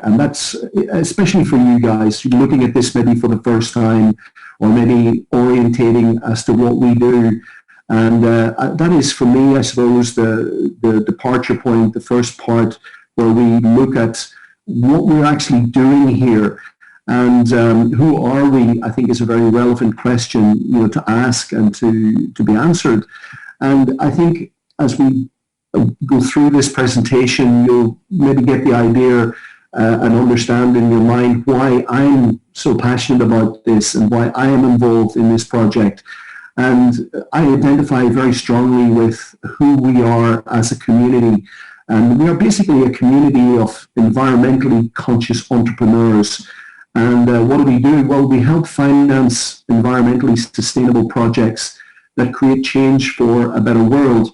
And that's especially for you guys looking at this maybe for the first time, or maybe orientating as to what we do. And that is, for me, I suppose, the departure point, the first part where we look at what we're actually doing here. And who are we, I think, is a very relevant question, to ask and to be answered. And I think as we go through this presentation, you'll maybe get the idea and understand in your mind why I'm so passionate about this and why I am involved in this project. And I identify very strongly with who we are as a community. And we are basically a community of environmentally conscious entrepreneurs. And what do? Well, we help finance environmentally sustainable projects that create change for a better world.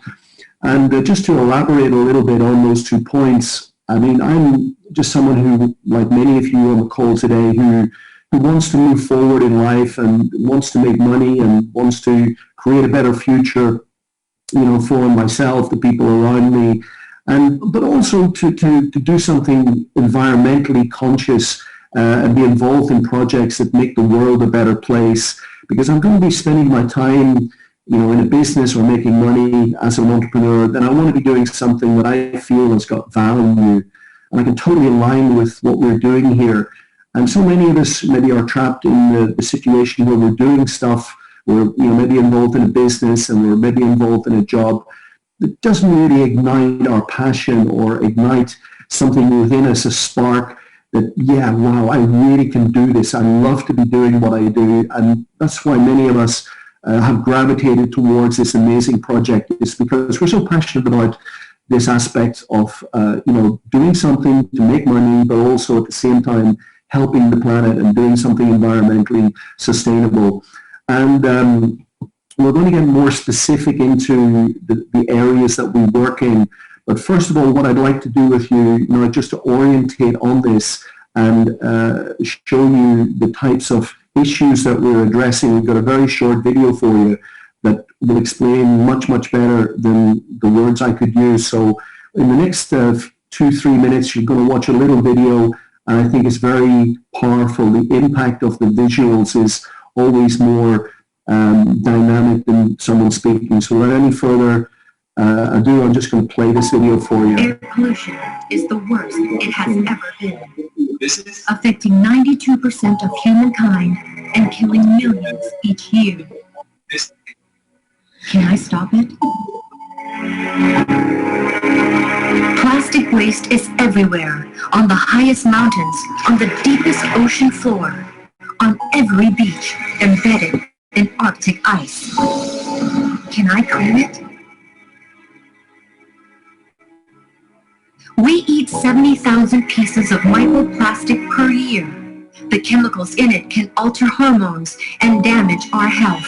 And just to elaborate a little bit on those 2 points, I mean, I'm just someone who, like many of you on the call today, who wants to move forward in life and wants to make money and wants to create a better future, for myself, the people around me, but also to do something environmentally conscious and be involved in projects that make the world a better place. Because I'm going to be spending my time in a business or making money as an entrepreneur, then I want to be doing something that I feel has got value. And I can totally align with what we're doing here. And so many of us maybe are trapped in the situation where we're doing stuff, we're maybe involved in a business and we're maybe involved in a job that doesn't really ignite our passion or ignite something within us, a spark that, yeah, wow, I really can do this. I love to be doing what I do. And that's why many of us have gravitated towards this amazing project, is because we're so passionate about this aspect of, doing something to make money, but also at the same time helping the planet and doing something environmentally sustainable. And we're going to get more specific into the areas that we work in. But first of all, what I'd like to do with you, just to orientate on this and show you the types of issues that we're addressing. We've got a very short video for you that will explain much, much better than the words I could use. So in the next 2-3 minutes, you're going to watch a little video, and I think it's very powerful. The impact of the visuals is always more dynamic than someone speaking. So without any further ado, I'm just going to play this video for you. Air pollution is the worst it has ever been, affecting 92% of humankind and killing millions each year. Can I stop it? Plastic waste is everywhere, on the highest mountains, on the deepest ocean floor, on every beach, embedded in Arctic ice. Can I clean it? We eat 70,000 pieces of microplastic per year. The chemicals in it can alter hormones and damage our health.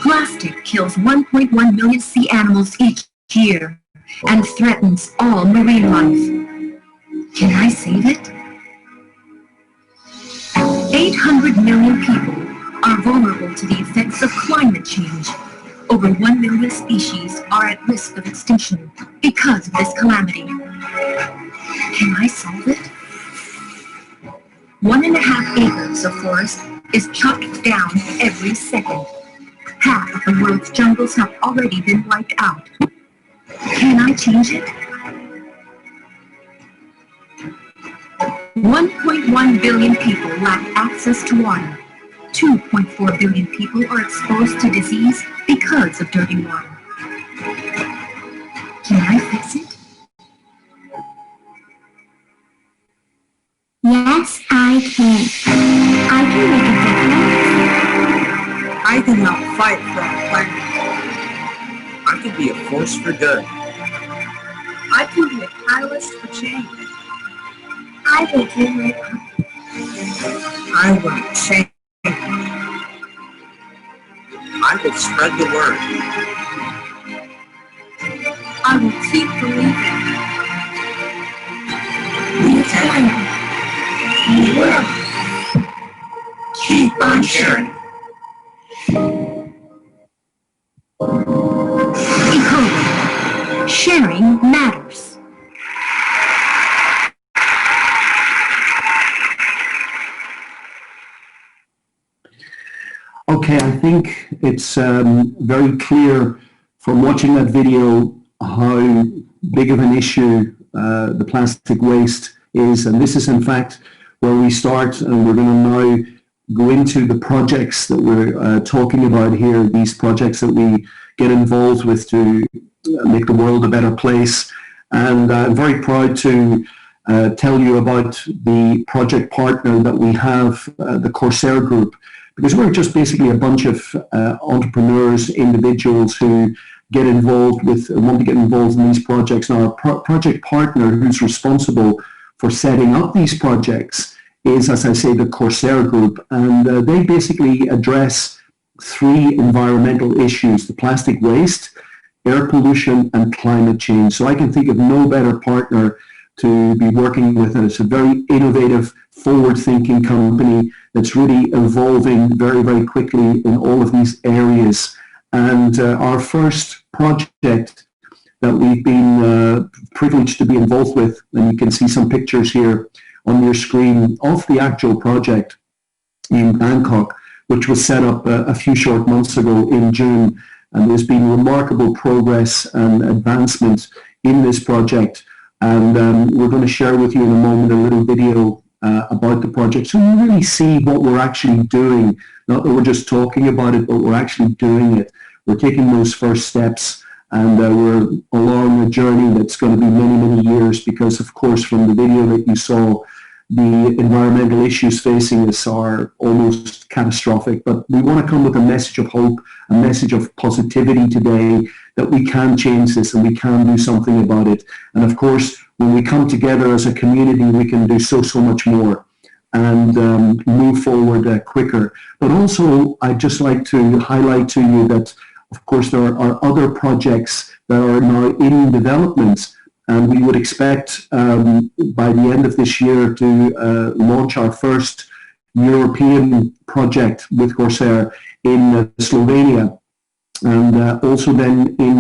Plastic kills 1.1 million sea animals each year and threatens all marine life. Can I save it? 800 million people are vulnerable to the effects of climate change. Over 1 million species are at risk of extinction because of this calamity. Can I solve it? 1.5 acres of forest is chopped down every second. Half of the world's jungles have already been wiped out. Can I change it? 1.1 billion people lack access to water. 2.4 billion people are exposed to disease because of dirty water. Can I fix it? Yes, I can. I can make a difference. I can help fight for our planet. I can be a force for good. I can be a catalyst for change. I will do my part. I will change. I will spread the word. I will keep believing. We can. We will. Keep on sharing. Eco, sharing matters. Okay, I think it's very clear from watching that video how big of an issue the plastic waste is, and this is in fact where we start, and we're going to now go into the projects that we're talking about here, these projects that we get involved with to make the world a better place. And I'm very proud to tell you about the project partner that we have, the Corsair Group, because we're just basically a bunch of entrepreneurs, individuals who get involved with, want to get involved in these projects. Now, our project partner who's responsible for setting up these projects is, as I say, the Corsair Group, and they basically address three environmental issues: the plastic waste, air pollution, and climate change. So I can think of no better partner to be working with, and it's a very innovative, forward-thinking company that's really evolving very, very quickly in all of these areas. And our first project that we've been privileged to be involved with, and you can see some pictures here on your screen of the actual project in Bangkok, which was set up a few short months ago in June. And there's been remarkable progress and advancement in this project. And we're going to share with you in a moment a little video about the project, so you really see what we're actually doing. Not that we're just talking about it, but we're actually doing it. We're taking those first steps, and we're along a journey that's going to be many, many years, because of course from the video that you saw, the environmental issues facing us are almost catastrophic. But we want to come with a message of hope, a message of positivity today, that we can change this and we can do something about it. And of course, when we come together as a community, we can do so much more and move forward quicker. But also, I'd just like to highlight to you that, of course, there are other projects that are now in development, and we would expect by the end of this year to launch our first European project with Corsair in Slovenia. And also then in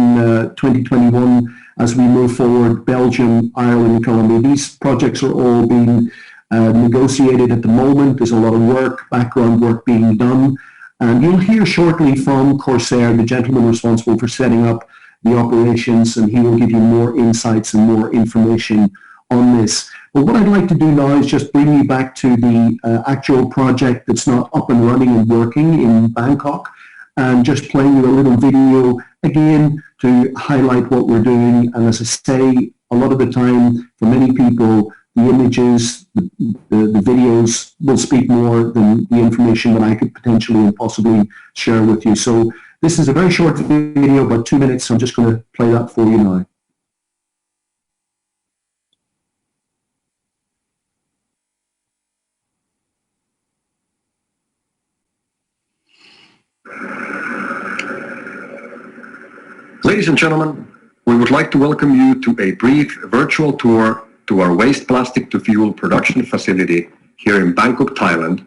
2021, as we move forward, Belgium, Ireland, and Colombia. These projects are all being negotiated at the moment. There's a lot of work, background work being done. And you'll hear shortly from Corsair, the gentleman responsible for setting up the operations, and he will give you more insights and more information on this. But what I'd like to do now is just bring you back to the actual project that's not up and running and working in Bangkok, and just playing you a little video again to highlight what we're doing. And as I say, a lot of the time, for many people, the images, the videos will speak more than the information that I could potentially and possibly share with you. So this is a very short video, about 2 minutes. So I'm just going to play that for you now. Ladies and gentlemen, we would like to welcome you to a brief virtual tour to our waste plastic to fuel production facility here in Bangkok, Thailand,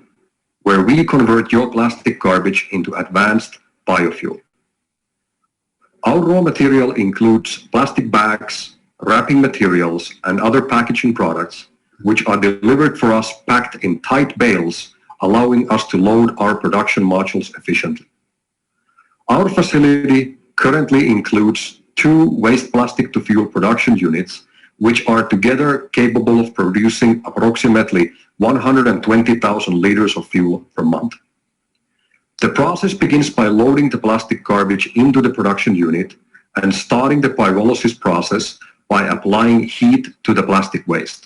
where we convert your plastic garbage into advanced biofuel. Our raw material includes plastic bags, wrapping materials, and other packaging products, which are delivered for us packed in tight bales, allowing us to load our production modules efficiently. Our facility currently includes 2 waste plastic to fuel production units, which are together capable of producing approximately 120,000 liters of fuel per month. The process begins by loading the plastic garbage into the production unit and starting the pyrolysis process by applying heat to the plastic waste.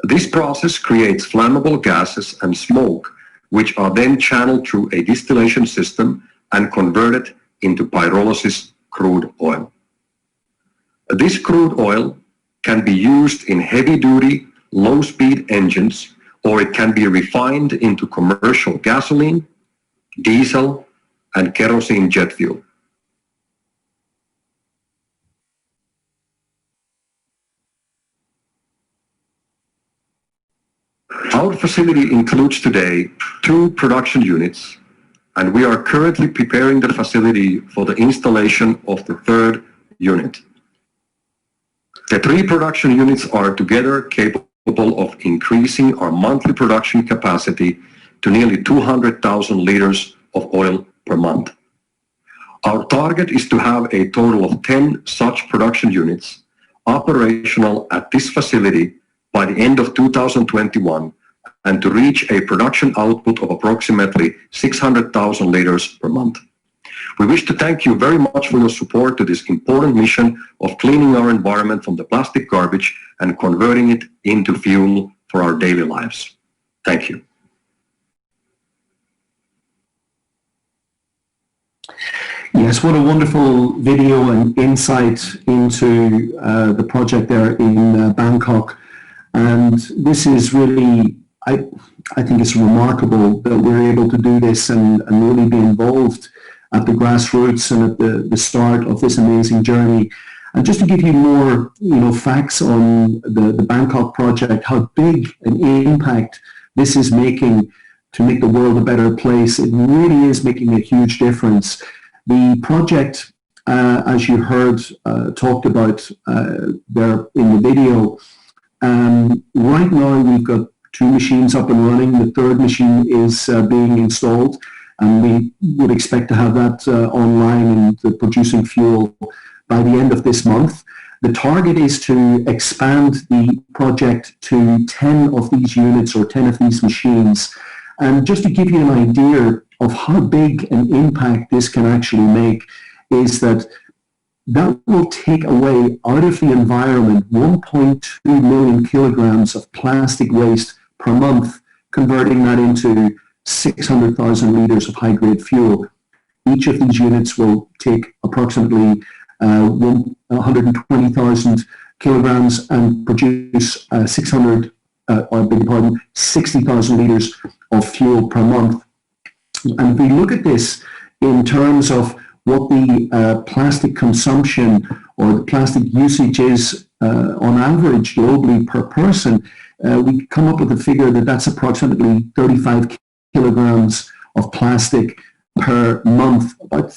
This process creates flammable gases and smoke, which are then channeled through a distillation system and converted into pyrolysis crude oil. This crude oil can be used in heavy-duty, low-speed engines, or it can be refined into commercial gasoline, diesel, and kerosene jet fuel. Our facility includes today 2 production units, and we are currently preparing the facility for the installation of the 3rd unit. The 3 production units are together capable of increasing our monthly production capacity to nearly 200,000 liters of oil per month. Our target is to have a total of 10 such production units operational at this facility by the end of 2021 and to reach a production output of approximately 600,000 liters per month. We wish to thank you very much for your support to this important mission of cleaning our environment from the plastic garbage and converting it into fuel for our daily lives. Thank you. Yes, what a wonderful video and insight into the project there in Bangkok. And this is really, I think it's remarkable that we're able to do this and really be involved at the grassroots and at the start of this amazing journey. And just to give you more, facts on the Bangkok project, how big an impact this is making to make the world a better place. It really is making a huge difference. The project, as you heard talked about there in the video, right now we've got 2 machines up and running. The 3rd machine is being installed, and we would expect to have that online and producing fuel by the end of this month. The target is to expand the project to 10 of these units or 10 of these machines. And just to give you an idea of how big an impact this can actually make is that will take away out of the environment 1.2 million kilograms of plastic waste per month, converting that into 600,000 liters of high-grade fuel. Each of these units will take approximately 120,000 kilograms and produce 60,000 liters of fuel per month. And if we look at this in terms of what the plastic consumption or the plastic usage is on average globally per person, we come up with a figure that's approximately 35 kilograms of plastic per month, about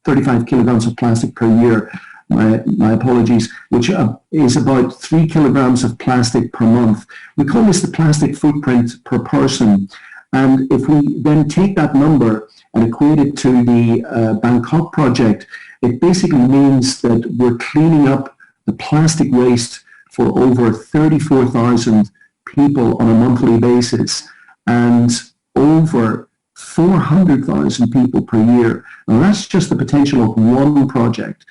35 kilograms of plastic per year. My apologies, which is about 3 kilograms of plastic per month. We call this the plastic footprint per person. And if we then take that number and equate it to the Bangkok project, it basically means that we're cleaning up the plastic waste for over 34,000 people on a monthly basis and over 400,000 people per year. Now that's just the potential of one project.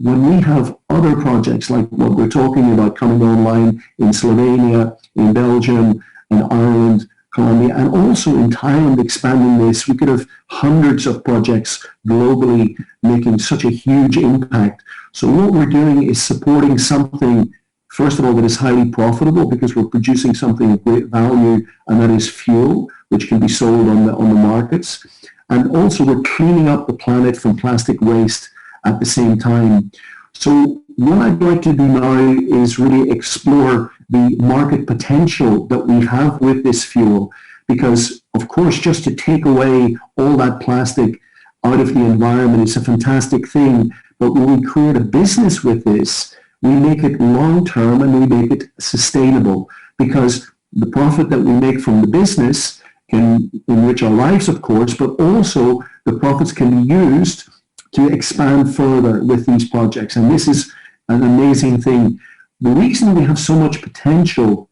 When we have other projects like what we're talking about coming online in Slovenia, in Belgium, in Ireland, Colombia, and also in Thailand expanding this, we could have hundreds of projects globally making such a huge impact. So what we're doing is supporting something, first of all, that is highly profitable because we're producing something of great value, and that is fuel, which can be sold on the markets. And also we're cleaning up the planet from plastic waste at the same time. So what I'd like to do now is really explore the market potential that we have with this fuel, because of course just to take away all that plastic out of the environment is a fantastic thing, but when we create a business with this, we make it long-term and we make it sustainable, because the profit that we make from the business can enrich our lives, of course, but also the profits can be used to expand further with these projects. And this is an amazing thing. The reason we have so much potential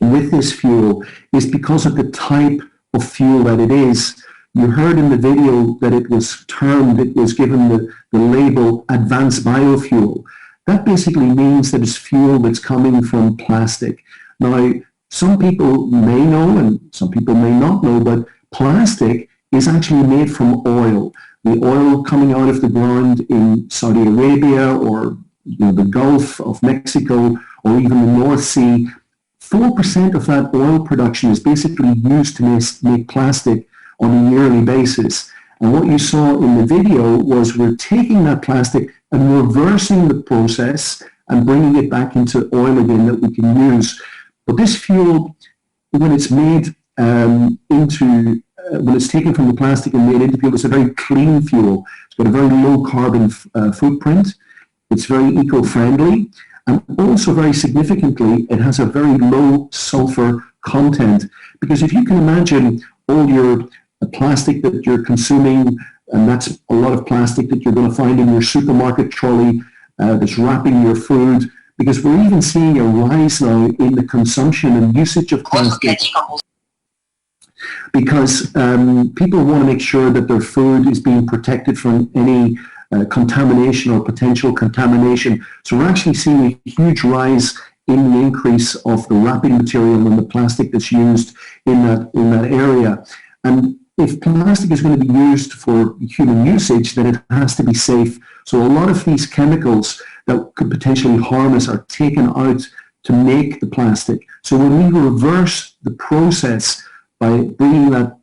with this fuel is because of the type of fuel that it is. You heard in the video that it was given the label advanced biofuel. That basically means that it's fuel that's coming from plastic. Now, some people may know and some people may not know, but plastic is actually made from oil. The oil coming out of the ground in Saudi Arabia or the Gulf of Mexico or even the North Sea, 4% of that oil production is basically used to make plastic on a yearly basis. And what you saw in the video was we're taking that plastic and reversing the process and bringing it back into oil again that we can use. But this fuel, when it's made when it's taken from the plastic and made into fuel, it's a very clean fuel. It's got a very low carbon footprint. It's very eco-friendly. And also very significantly, it has a very low sulfur content. Because if you can imagine all your plastic that you're consuming, and that's a lot of plastic that you're going to find in your supermarket trolley that's wrapping your food, because we're even seeing a rise now in the consumption and usage of plastic, because people want to make sure that their food is being protected from any contamination or potential contamination. So we're actually seeing a huge rise in the increase of the wrapping material and the plastic that's used in that area. And if plastic is going to be used for human usage, then it has to be safe. So a lot of these chemicals that could potentially harm us are taken out to make the plastic. So when we reverse the process by bringing that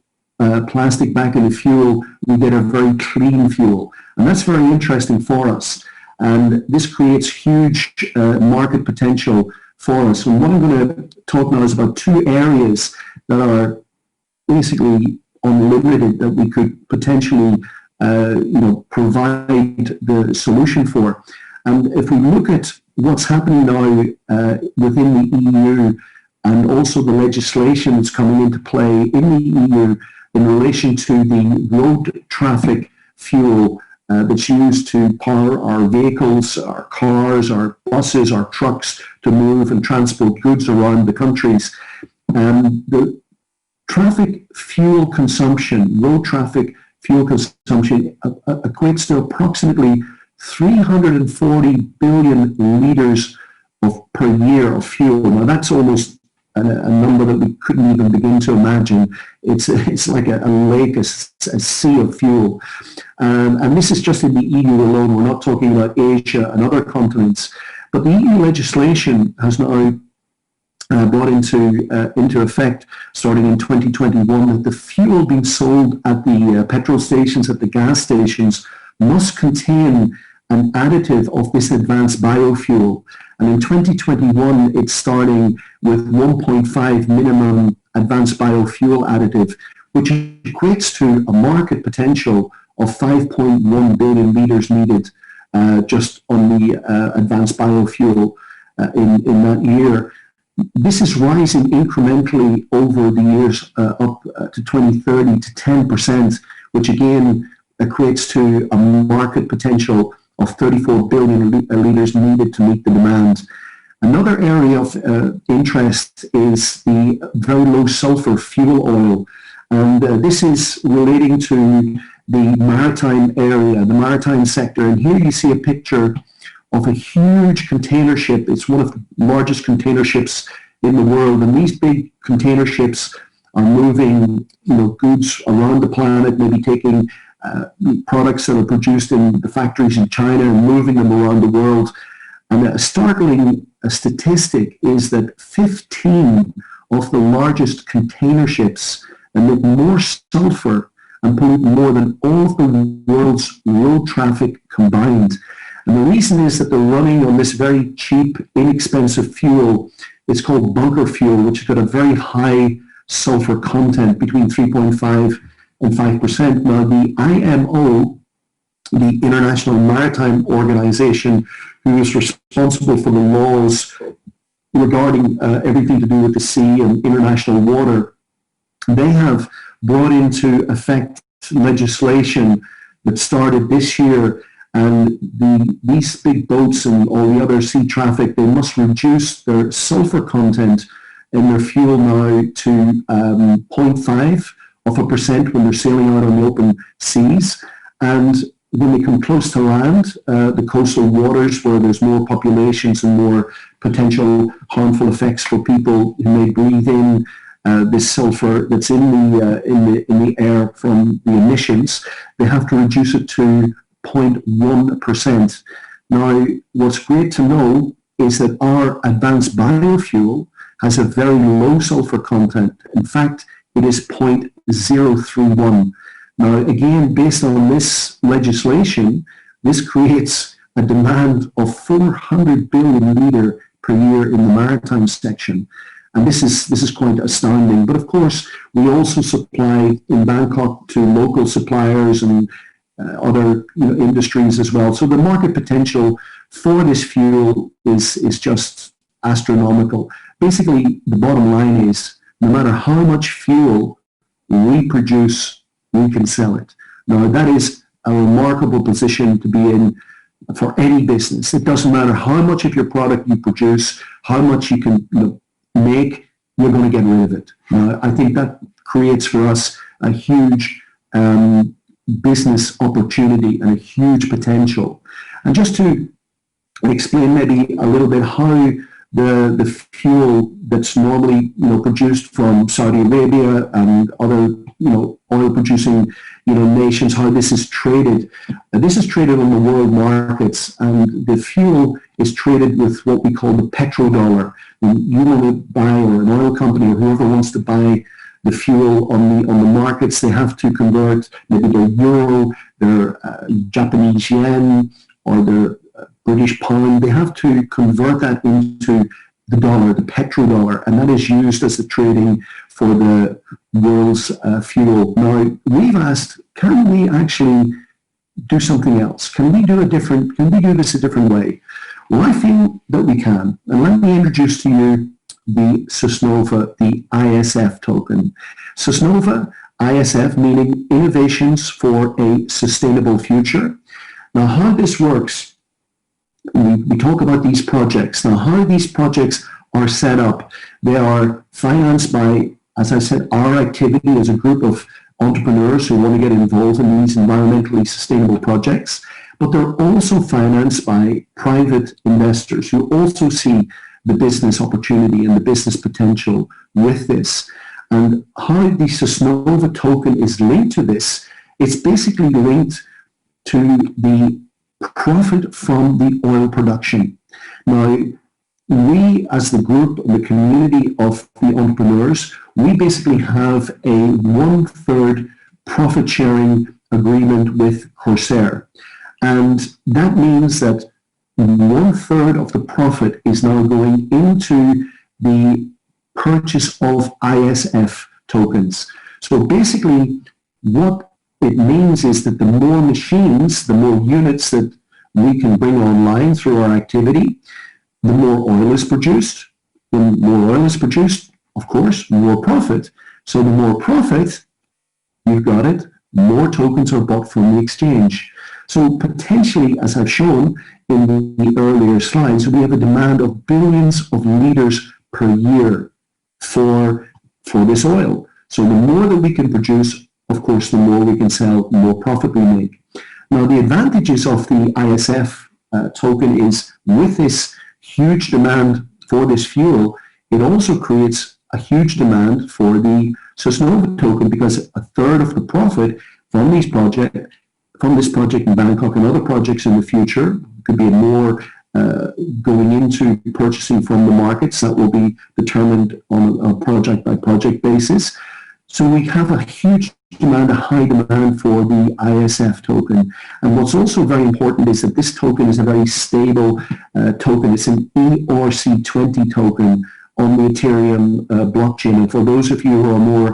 plastic back in the fuel, we get a very clean fuel. And that's very interesting for us. And this creates huge market potential for us. And what I'm going to talk now is about two areas that are basically unlimited that we could potentially provide the solution for. And if we look at what's happening now within the EU, and also the legislation that's coming into play in the EU in relation to the road traffic fuel that's used to power our vehicles, our cars, our buses, our trucks to move and transport goods around the countries. The traffic fuel consumption, road traffic fuel consumption equates to approximately 340 billion litres per year of fuel. Now that's almost a number that we couldn't even begin to imagine. It's like a lake, a sea of fuel. And this is just in the EU alone. We're not talking about Asia and other continents. But the EU legislation has now brought into effect, starting in 2021, that the fuel being sold at the petrol stations, at the gas stations, must contain an additive of this advanced biofuel. And in 2021, it's starting with 1.5 minimum advanced biofuel additive, which equates to a market potential of 5.1 billion litres needed just on the advanced biofuel in that year. This is rising incrementally over the years up to 2030 to 10%, which again equates to a market potential of 34 billion litres needed to meet the demand. Another area of interest is the very low sulfur fuel oil. And this is relating to the maritime area, the maritime sector. And here you see a picture of a huge container ship. It's one of the largest container ships in the world. And these big container ships are moving, goods around the planet, maybe taking products that are produced in the factories in China and moving them around the world. And a startling statistic is that 15 of the largest container ships emit more sulfur and pollute more than all of the world's road traffic combined. And the reason is that they're running on this very cheap, inexpensive fuel. It's called bunker fuel, which has got a very high sulfur content, between 3.5 and 5%. Now, the IMO, the International Maritime Organization, who is responsible for the laws regarding everything to do with the sea and international water, they have brought into effect legislation that started this year, and these big boats and all the other sea traffic, they must reduce their sulfur content in their fuel now to 0.5% when they're sailing out on the open seas. And when they come close to land, the coastal waters where there's more populations and more potential harmful effects for people who may breathe in this sulfur that's in the air from the emissions, they have to reduce it to 0.1%. Now, what's great to know is that our advanced biofuel has a very low sulfur content. In fact, it is 0.031. Now, again, based on this legislation, this creates a demand of 400 billion litre per year in the maritime section. And this is quite astounding. But of course, we also supply in Bangkok to local suppliers and other industries as well. So the market potential for this fuel is just astronomical. Basically, the bottom line is, no matter how much fuel we produce we can sell it. Now, that is a remarkable position to be in for any business. It doesn't matter how much of your product you produce, how much you can make, you're going to get rid of it. Now, I think that creates for us a huge business opportunity and a huge potential. And just to explain maybe a little bit how the fuel that's normally produced from Saudi Arabia and other oil producing nations, how this is traded. This is traded on the world markets, and the fuel is traded with what we call the petrodollar. You want to buy, or an oil company or whoever wants to buy the fuel on the markets, they have to convert maybe their euro, their Japanese yen, or their British pound. They have to convert that into the dollar, the petrodollar, and that is used as the trading for the world's fuel. Now, we've asked, can we actually do something else? Can we do this a different way? Well, I think that we can. And let me introduce to you the Sosnova, the ISF token. Sosnova, ISF, meaning Innovations for a Sustainable Future. Now, how this works, we talk about these projects. Now, how these projects are set up, they are financed by, as I said, our activity as a group of entrepreneurs who want to get involved in these environmentally sustainable projects, but they're also financed by private investors who also see the business opportunity and the business potential with this. And how the Sosnova token is linked to this, it's basically linked to the profit from the oil production. Now, we as the group, the community of the entrepreneurs, we basically have a 1/3 profit sharing agreement with Corsair. And that means that 1/3 of the profit is now going into the purchase of ISF tokens. So basically what it means is that the more machines, the more units that we can bring online through our activity, the more oil is produced. When more oil is produced, of course, more profit. So the more profit, you've got it, more tokens are bought from the exchange. So potentially, as I've shown in the earlier slides, we have a demand of billions of liters per year for this oil. So the more that we can produce, of course, the more we can sell, the more profit we make. Now, the advantages of the ISF token is with this huge demand for this fuel, it also creates a huge demand for the Sosnova token, because 1/3 of the profit from this project in Bangkok and other projects in the future, could be more going into purchasing from the markets that will be determined on a project by project basis. So we have a huge demand, a high demand for the ISF token. And what's also very important is that this token is a very stable token. It's an ERC20 token on the Ethereum blockchain. And for those of you who are more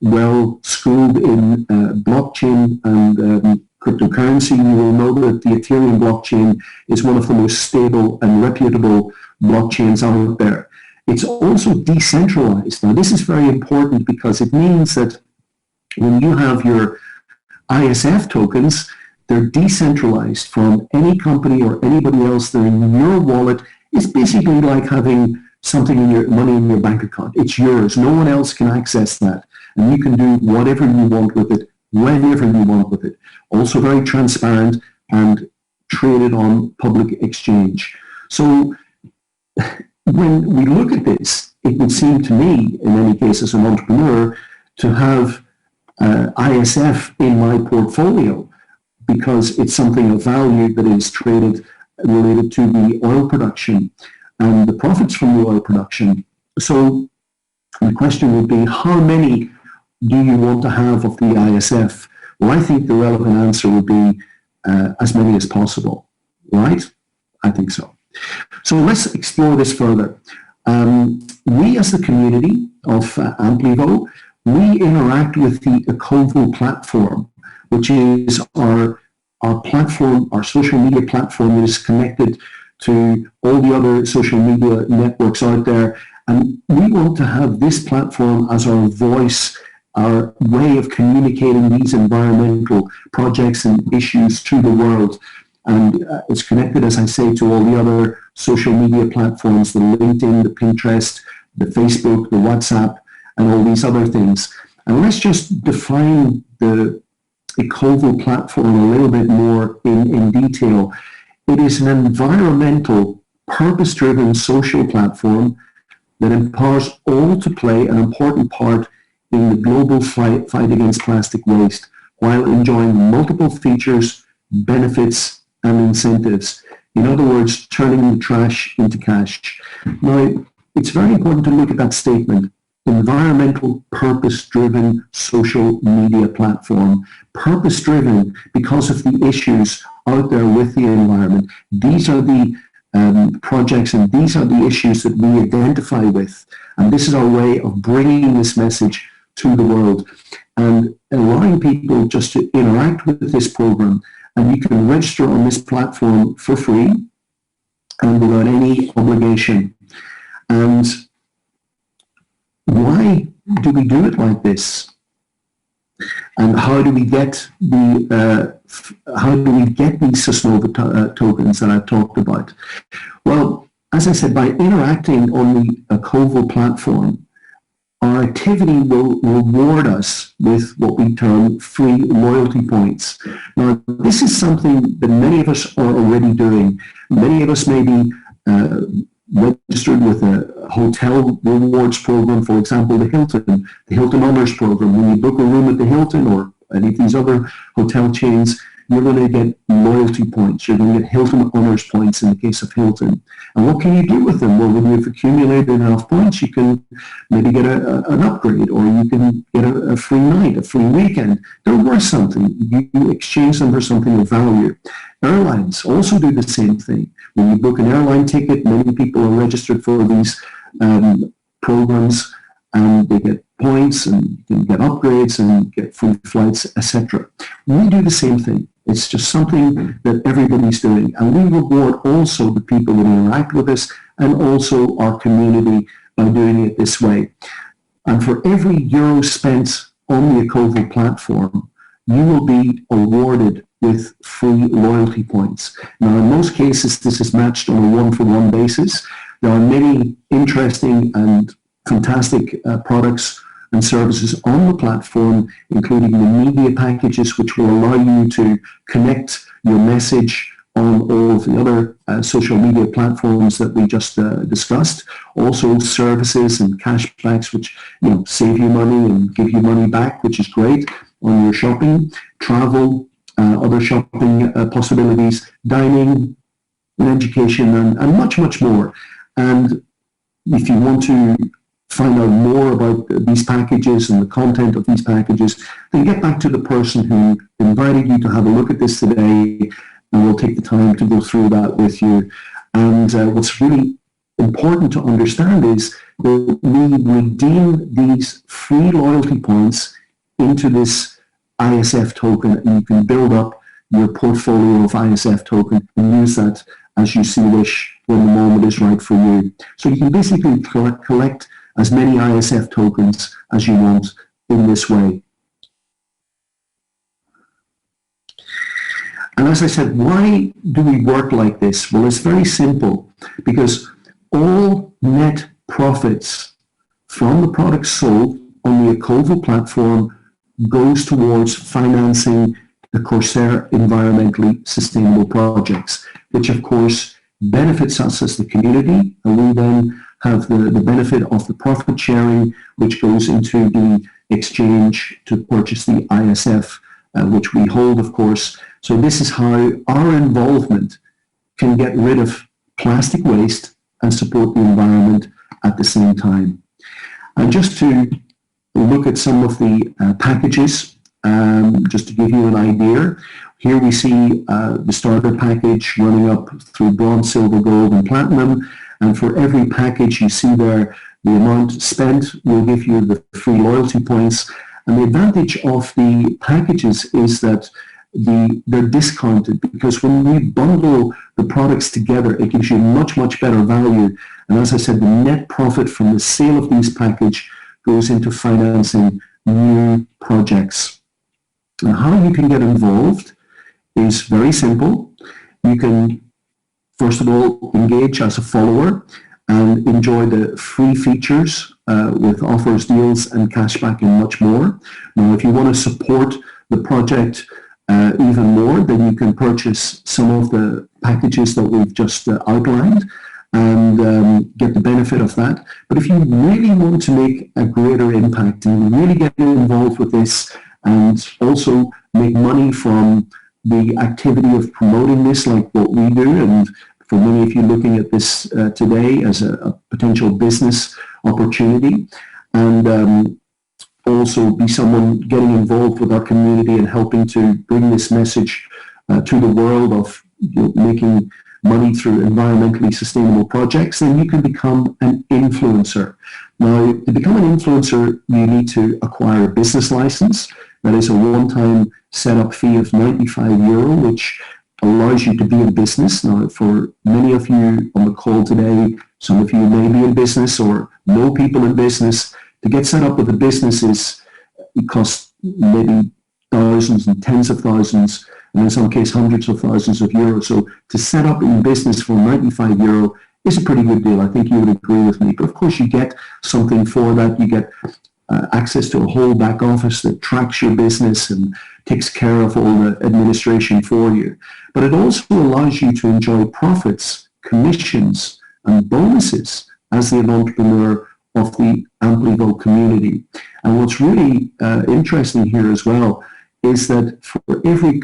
well-schooled in blockchain and cryptocurrency, you will know that the Ethereum blockchain is one of the most stable and reputable blockchains out there. It's also decentralized. Now, this is very important because it means that when you have your ISF tokens, they're decentralized from any company or anybody else. They're in your wallet. It's basically like having something in your money in your bank account. It's yours. No one else can access that. And you can do whatever you want with it, whenever you want with it. Also very transparent and traded on public exchange. So when we look at this, it would seem to me, in any case as an entrepreneur, to have ISF in my portfolio, because it's something of value that is traded related to the oil production and the profits from the oil production. So the question would be, how many do you want to have of the ISF? Well, I think the relevant answer would be as many as possible, right? I think so. So let's explore this further. We as the community of Amplivo, we interact with the Amplivo platform, which is our platform, our social media platform that is connected to all the other social media networks out there. And we want to have this platform as our voice our way of communicating these environmental projects and issues to the world. And it's connected, as I say, to all the other social media platforms, the LinkedIn, the Pinterest, the Facebook, the WhatsApp, and all these other things. And let's just define the Ecovo platform a little bit more in detail. It is an environmental, purpose-driven social platform that empowers all to play an important part in the global fight against plastic waste while enjoying multiple features, benefits, and incentives. In other words, turning the trash into cash. Now, it's very important to look at that statement. Environmental, purpose-driven social media platform. Purpose-driven because of the issues out there with the environment. These are the projects and these are the issues that we identify with. And this is our way of bringing this message to the world and allowing people just to interact with this program. And you can register on this platform for free and without any obligation. And why do we do it like this? And how do we get these Sosnova tokens that I've talked about? Well, as I said, by interacting on the Ecovo platform, our activity will reward us with what we term free loyalty points. Now, this is something that many of us are already doing. Many of us may be registered with a hotel rewards program, for example, the Hilton Honors program. When you book a room at the Hilton or any of these other hotel chains, you're going to get loyalty points. You're going to get Hilton Honors points in the case of Hilton. And what can you do with them? Well, when you've accumulated enough points, you can maybe get an upgrade, or you can get a free night, a free weekend. They're worth something. You exchange them for something of value. Airlines also do the same thing. When you book an airline ticket, many people are registered for these programs, and they get points, and you can get upgrades and get free flights, etc. We do the same thing. It's just something that everybody's doing. And we reward also the people that interact with us and also our community by doing it this way. And for every euro spent on the Ecovo platform, you will be awarded with free loyalty points. Now, in most cases, this is matched on a one-for-one basis. There are many interesting and fantastic products and services on the platform, including the media packages, which will allow you to connect your message on all of the other social media platforms that we just discussed. Also services and cashbacks, which save you money and give you money back, which is great on your shopping, travel, other shopping possibilities, dining, and education, and much, much more. And if you want to find out more about these packages and the content of these packages, then get back to the person who invited you to have a look at this today, and we'll take the time to go through that with you. And what's really important to understand is that we redeem these free loyalty points into this ISF token, and you can build up your portfolio of ISF token and use that as you see wish when the moment is right for you. So you can basically collect as many ISF tokens as you want in this way. And as I said, why do we work like this? Well, it's very simple, because all net profits from the products sold on the Ecovo platform goes towards financing the Corsair environmentally sustainable projects, which of course benefits us as the community, and we then have the benefit of the profit sharing, which goes into the exchange to purchase the ISF, which we hold, of course. So this is how our involvement can get rid of plastic waste and support the environment at the same time. And just to look at some of the packages, just to give you an idea, here we see the starter package running up through bronze, silver, gold, and platinum. And for every package you see there, the amount spent will give you the free loyalty points. And the advantage of the packages is that they're discounted, because when we bundle the products together, it gives you much, much better value. And as I said, the net profit from the sale of these packages goes into financing new projects. And how you can get involved is very simple. You can, first of all, engage as a follower and enjoy the free features with offers, deals, and cashback and much more. Now, if you want to support the project even more, then you can purchase some of the packages that we've just outlined and get the benefit of that. But if you really want to make a greater impact and really get involved with this and also make money from the activity of promoting this, like what we do, and for many of you looking at this today as a potential business opportunity, and also be someone getting involved with our community and helping to bring this message to the world of making money through environmentally sustainable projects, then you can become an influencer. Now, to become an influencer, you need to acquire a business license. That is a one-time setup fee of €95, which allows you to be in business. Now, for many of you on the call today, some of you may be in business or know people in business. To get set up with a business it costs maybe thousands and tens of thousands, and in some cases hundreds of thousands of euros. So to set up in business for €95 is a pretty good deal. I think you would agree with me. But of course, you get something for that. You get access to a whole back office that tracks your business and takes care of all the administration for you. But it also allows you to enjoy profits, commissions, and bonuses as the entrepreneur of the Amplivo community. And what's really interesting here as well is that for every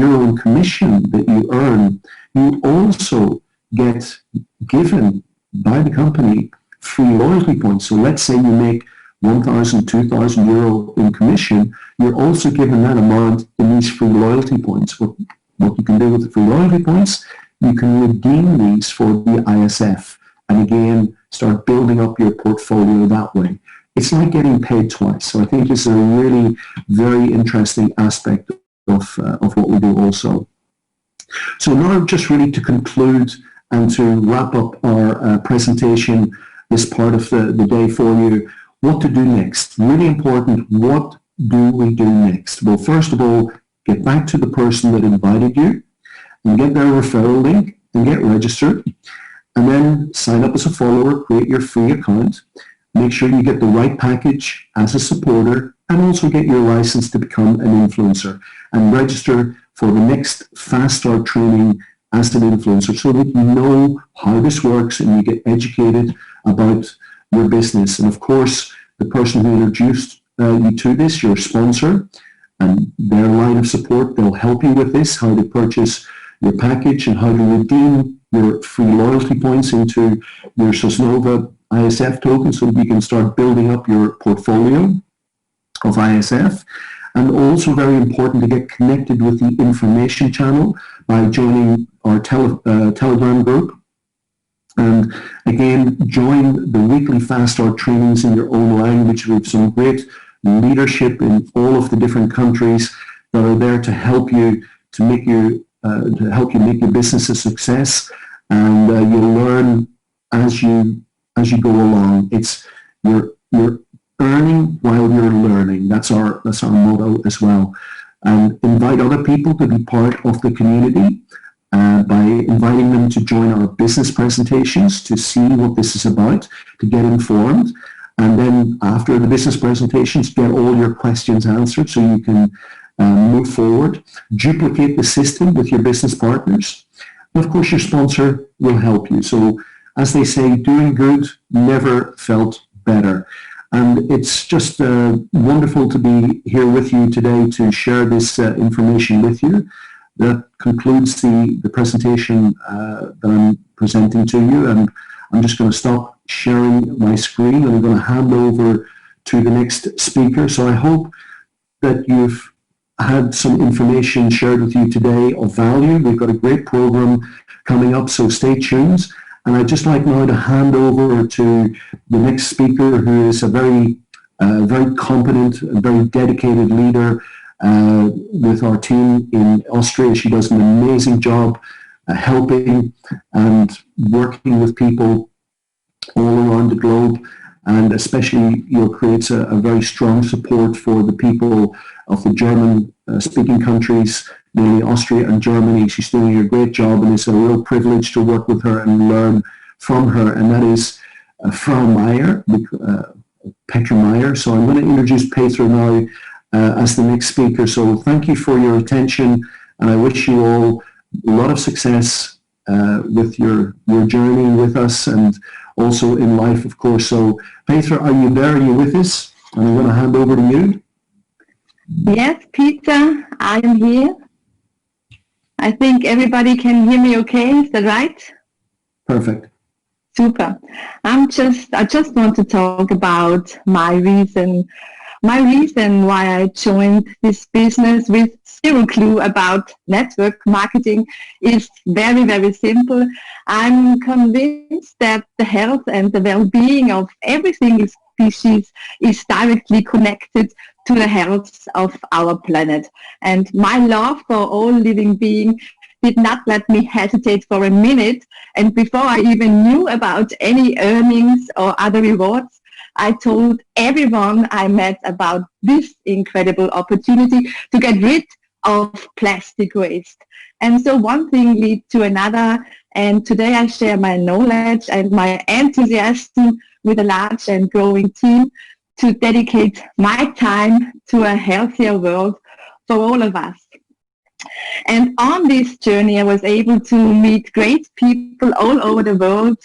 euro in commission that you earn, you also get given by the company free loyalty points. So let's say you make 1,000, 2,000 euro in commission, you're also given that amount in these free loyalty points. What you can do with the free loyalty points, you can redeem these for the ISF, and again, start building up your portfolio that way. It's like getting paid twice. So I think this is a really very interesting aspect of what we do also. So now just really to conclude and to wrap up our presentation, this part of the day for you, what to do next. Really important, what do we do next? Well, first of all, get back to the person that invited you and get their referral link and get registered. And then sign up as a follower, create your free account, make sure you get the right package as a supporter, and also get your license to become an influencer and register for the next Fast Start training as an influencer so that you know how this works and you get educated about your business. And of course, the person who introduced you to this, your sponsor, and their line of support, they'll help you with this, how to purchase your package and how to redeem your free loyalty points into your Sosnova ISF token so that you can start building up your portfolio of ISF. And also very important to get connected with the information channel by joining our Telegram group. And again, join the weekly Fast Start trainings in your own language. We have some great leadership in all of the different countries that are there to help you to make your business a success. And you'll learn as you go along. It's you're earning while you're learning. That's our motto as well. And invite other people to be part of the community by inviting them to join our business presentations to see what this is about, to get informed. And then after the business presentations, get all your questions answered so you can move forward. Duplicate the system with your business partners. And of course, your sponsor will help you. So as they say, doing good never felt better. And it's just wonderful to be here with you today to share this information with you. That concludes the presentation that I'm presenting to you. And I'm just going to stop sharing my screen and I'm going to hand over to the next speaker. So I hope that you've had some information shared with you today of value. We've got a great program coming up, so stay tuned. And I'd just like now to hand over to the next speaker, who is a very competent and very dedicated leader with our team in Austria. She does an amazing job helping and working with people all around the globe. and especially creates a very strong support for the people of the German-speaking countries, mainly Austria and Germany. She's doing a great job, and it's a real privilege to work with her and learn from her, and that is Frau Meyer, Petra Meyer. So I'm going to introduce Petra now as the next speaker. So thank you for your attention, and I wish you all a lot of success with your journey with us, and also in life, of course. So Petra, are you there? Are you with us? And I'm going to hand over to you. Yes, Peter, I am here. I think everybody can hear me okay, is that right? Perfect. Super. I just want to talk about my reason why I joined this business with zero clue about network marketing is very, very simple. I'm convinced that the health and the well-being of every single species is directly connected to the health of our planet. And my love for all living beings did not let me hesitate for a minute. And before I even knew about any earnings or other rewards, I told everyone I met about this incredible opportunity to get rid of plastic waste. And so one thing leads to another. And today I share my knowledge and my enthusiasm with a large and growing team to dedicate my time to a healthier world for all of us. And on this journey, I was able to meet great people all over the world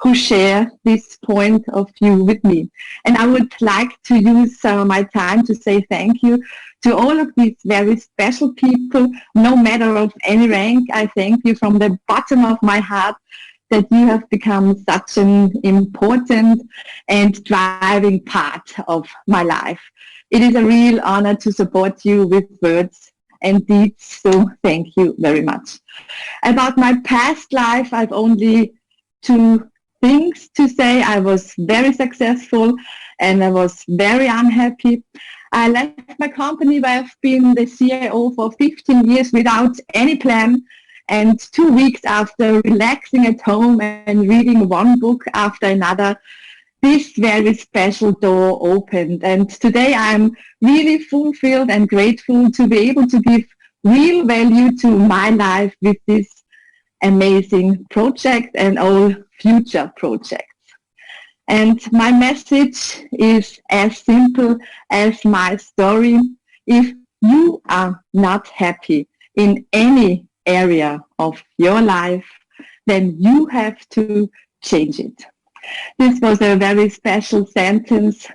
who share this point of view with me. And I would like to use my time to say thank you to all of these very special people, no matter of any rank. I thank you from the bottom of my heart that you have become such an important and driving part of my life. It is a real honor to support you with words and deeds, so thank you very much. About my past life, I've only two things to say. I was very successful and I was very unhappy. I left my company where I've been the CIO for 15 years without any plan, and 2 weeks after relaxing at home and reading one book after another, this very special door opened. And today I'm really fulfilled and grateful to be able to give real value to my life with this amazing project and all future projects. And my message is as simple as my story. If you are not happy in any area of your life, then you have to change it. This was a very special sentence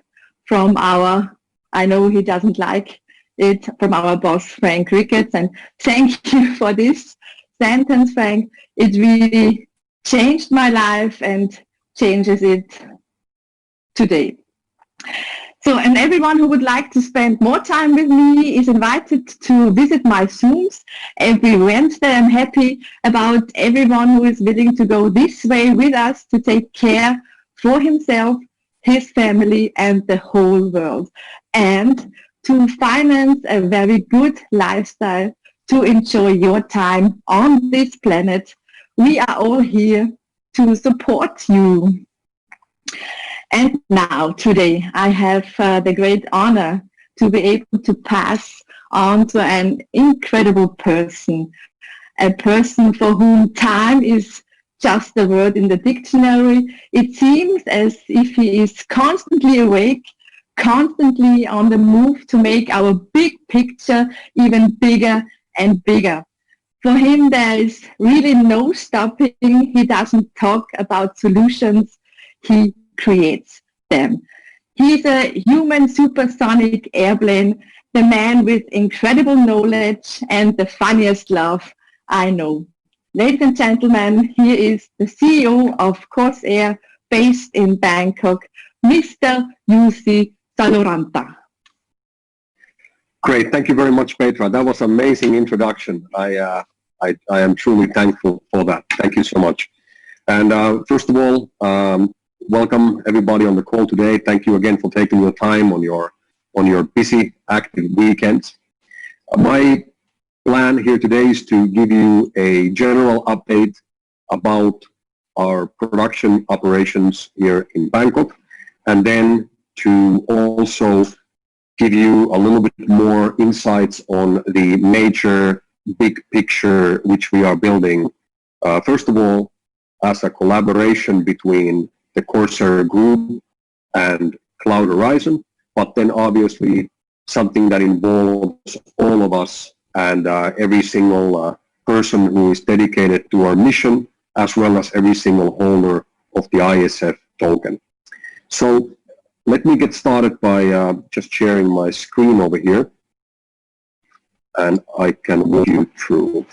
from I know he doesn't like it, from our boss, Frank Ricketts. And thank you for this sentence, Frank. It really changed my life and changes it today. So, and everyone who would like to spend more time with me is invited to visit my Zooms every Wednesday. I'm happy about everyone who is willing to go this way with us to take care for himself, his family, and the whole world, and to finance a very good lifestyle to enjoy your time on this planet. We are all here to support you. And now, today, I have the great honor to be able to pass on to an incredible person, a person for whom time is just a word in the dictionary. It seems as if he is constantly awake, constantly on the move to make our big picture even bigger and bigger. For him, there is really no stopping. He doesn't talk about solutions. He creates them. He's a human supersonic airplane, the man with incredible knowledge and the funniest laugh I know. Ladies and gentlemen, here is the CEO of Corsair, based in Bangkok, Mr. Jussi Saloranta. Great. Thank you very much, Petra. That was an amazing introduction. I am truly thankful for that. Thank you so much. And first of all, welcome everybody on the call today. Thank you again for taking your time on your busy, active weekends. My plan here today is to give you a general update about our production operations here in Bangkok. and then to also give you a little bit more insights on the major big picture which we are building. First of all, as a collaboration between the Corsair Group and Cloud Horizon, but then obviously something that involves all of us and every single person who is dedicated to our mission, as well as every single holder of the ISF token. So let me get started by just sharing my screen over here, and I can walk you through.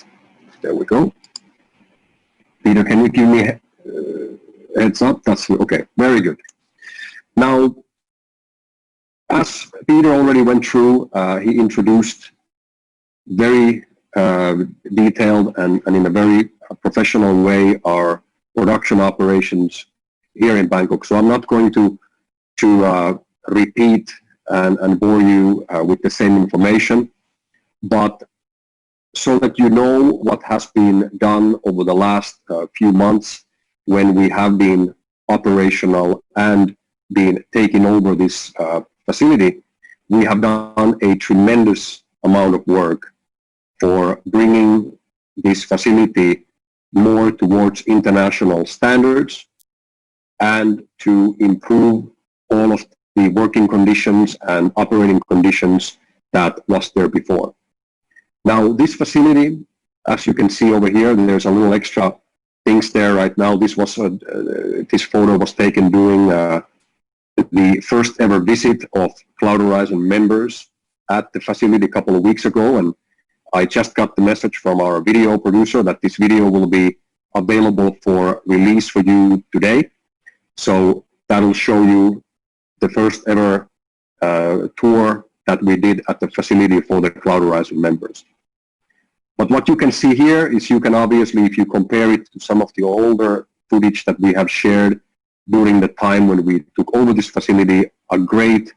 There we go. Peter, can you give me heads up? That's okay. Very good. Now, as Peter already went through, he introduced very detailed and in a very professional way our production operations here in Bangkok. So I'm not going to repeat and bore you with the same information, but so that you know what has been done over the last few months when we have been operational and been taking over this facility, we have done a tremendous amount of work for bringing this facility more towards international standards and to improve all of the working conditions and operating conditions that was there before. Now, this facility, as you can see over here, there's a little extra things there right now. This was this photo was taken during the first ever visit of Cloud Horizon members at the facility a couple of weeks ago, and I just got the message from our video producer that this video will be available for release for you today. So that'll show you the first ever tour that we did at the facility for the Cloud Horizon members. But what you can see here is you can obviously, if you compare it to some of the older footage that we have shared during the time when we took over this facility, a great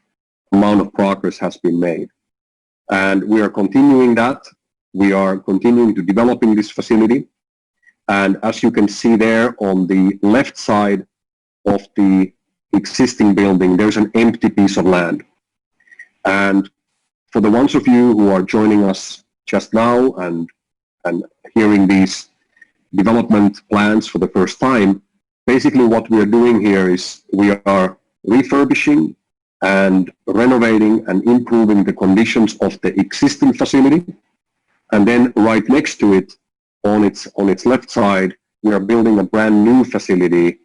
amount of progress has been made. And we are continuing that. We are continuing to developing this facility. And as you can see there on the left side of the existing building, there's an empty piece of land. And for the ones of you who are joining us just now and hearing these development plans for the first time, basically what we are doing here is we are refurbishing and renovating and improving the conditions of the existing facility. And then right next to it, on its left side, we are building a brand new facility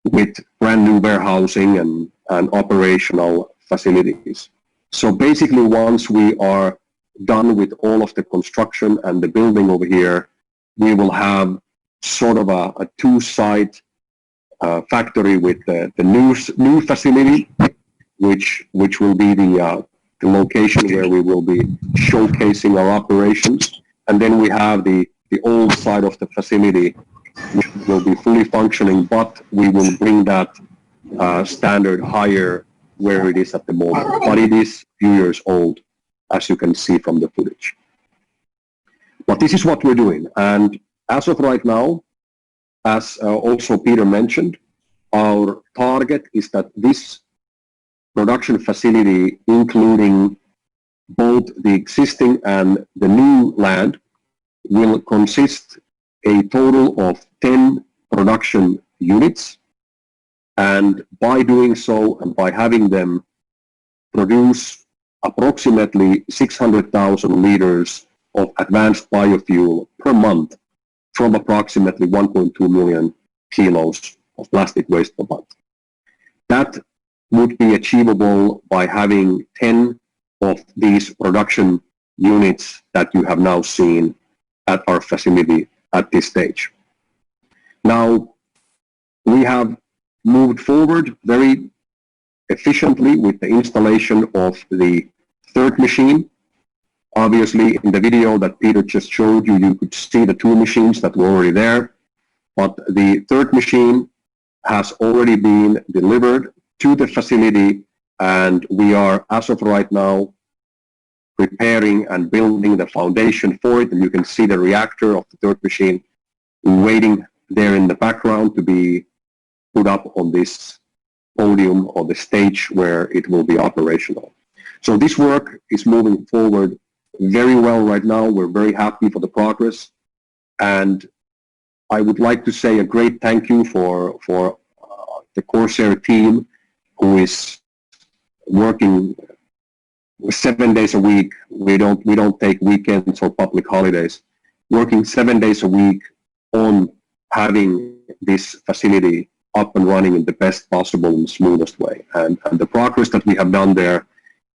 with brand new warehousing and operational facilities. So basically, once we are done with all of the construction and the building over here, we will have sort of a two-site factory with the new facility, which will be the location where we will be showcasing our operations. And then we have the old side of the facility, which will be fully functioning, but we will bring that standard higher where it is at the moment. But it is a few years old, as you can see from the footage. But this is what we're doing. And as of right now, as also Peter mentioned, our target is that this production facility, including both the existing and the new land, will consist a total of 10 production units. And by doing so, and by having them produce approximately 600,000 liters of advanced biofuel per month from approximately 1.2 million kilos of plastic waste per month. That would be achievable by having 10 of these production units that you have now seen at our facility at this stage. Now, we have moved forward very efficiently with the installation of the third machine. Obviously, in the video that Peter just showed you, you could see the two machines that were already there, but the third machine has already been delivered to the facility, and we are, as of right now, preparing and building the foundation for it. And you can see the reactor of the third machine waiting there in the background to be put up on this podium or the stage where it will be operational. So this work is moving forward very well right now. We're very happy for the progress, and I would like to say a great thank you for the Corsair team, who is working 7 days a week. We don't take weekends or public holidays. Working 7 days a week on having this facility up and running in the best possible and smoothest way. And the progress that we have done there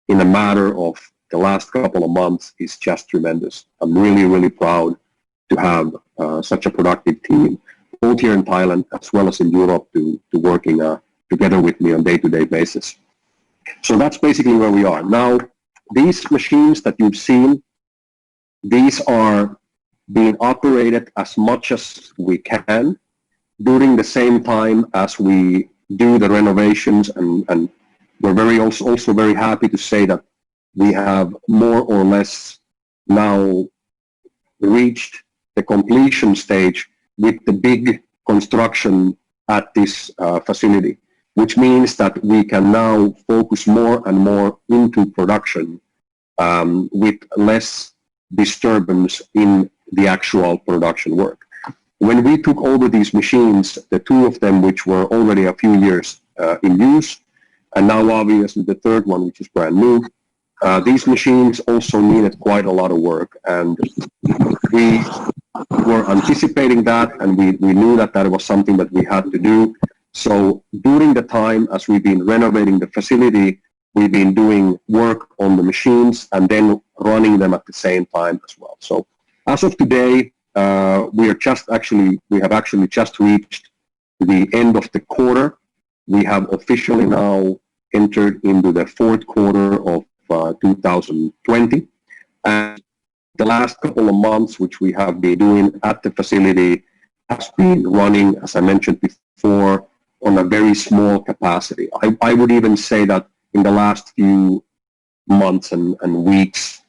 in a matter of the last couple of months is just tremendous. I'm really, really proud to have such a productive team, both here in Thailand as well as in Europe, to working together with me on day-to-day basis. So that's basically where we are. Now, these machines that you've seen, these are being operated as much as we can during the same time as we do the renovations, and we're also very happy to say that we have more or less now reached the completion stage with the big construction at this facility, which means that we can now focus more and more into production with less disturbance in the actual production work. When we took over these machines, the two of them which were already a few years in use, and now obviously the third one, which is brand new, these machines also needed quite a lot of work, and we were anticipating that, and we knew that that was something that we had to do. So during the time as we've been renovating the facility, we've been doing work on the machines and then running them at the same time as well. So as of today, we have actually just reached the end of the quarter. We have officially now entered into the fourth quarter of 2020. And the last couple of months, which we have been doing at the facility, has been running, as I mentioned before, on a very small capacity. I would even say that in the last few months and weeks,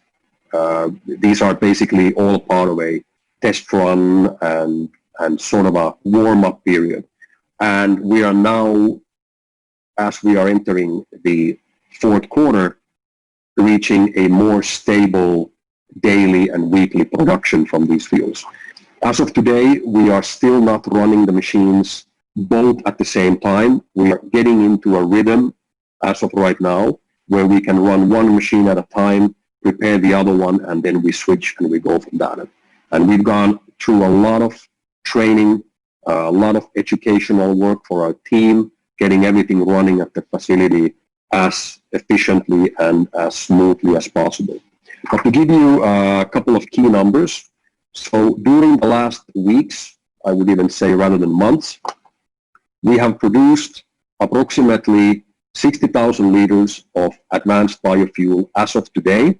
these are basically all part of a test run and sort of a warm-up period. And we are now, as we are entering the fourth quarter, reaching a more stable daily and weekly production from these fields. As of today, we are still not running the machines both at the same time. We are getting into a rhythm as of right now, where we can run one machine at a time, prepare the other one, and then we switch and we go from that. And we've gone through a lot of training, a lot of educational work for our team, getting everything running at the facility as efficiently and as smoothly as possible. But to give you a couple of key numbers, so during the last weeks, I would even say rather than months, we have produced approximately 60,000 liters of advanced biofuel as of today,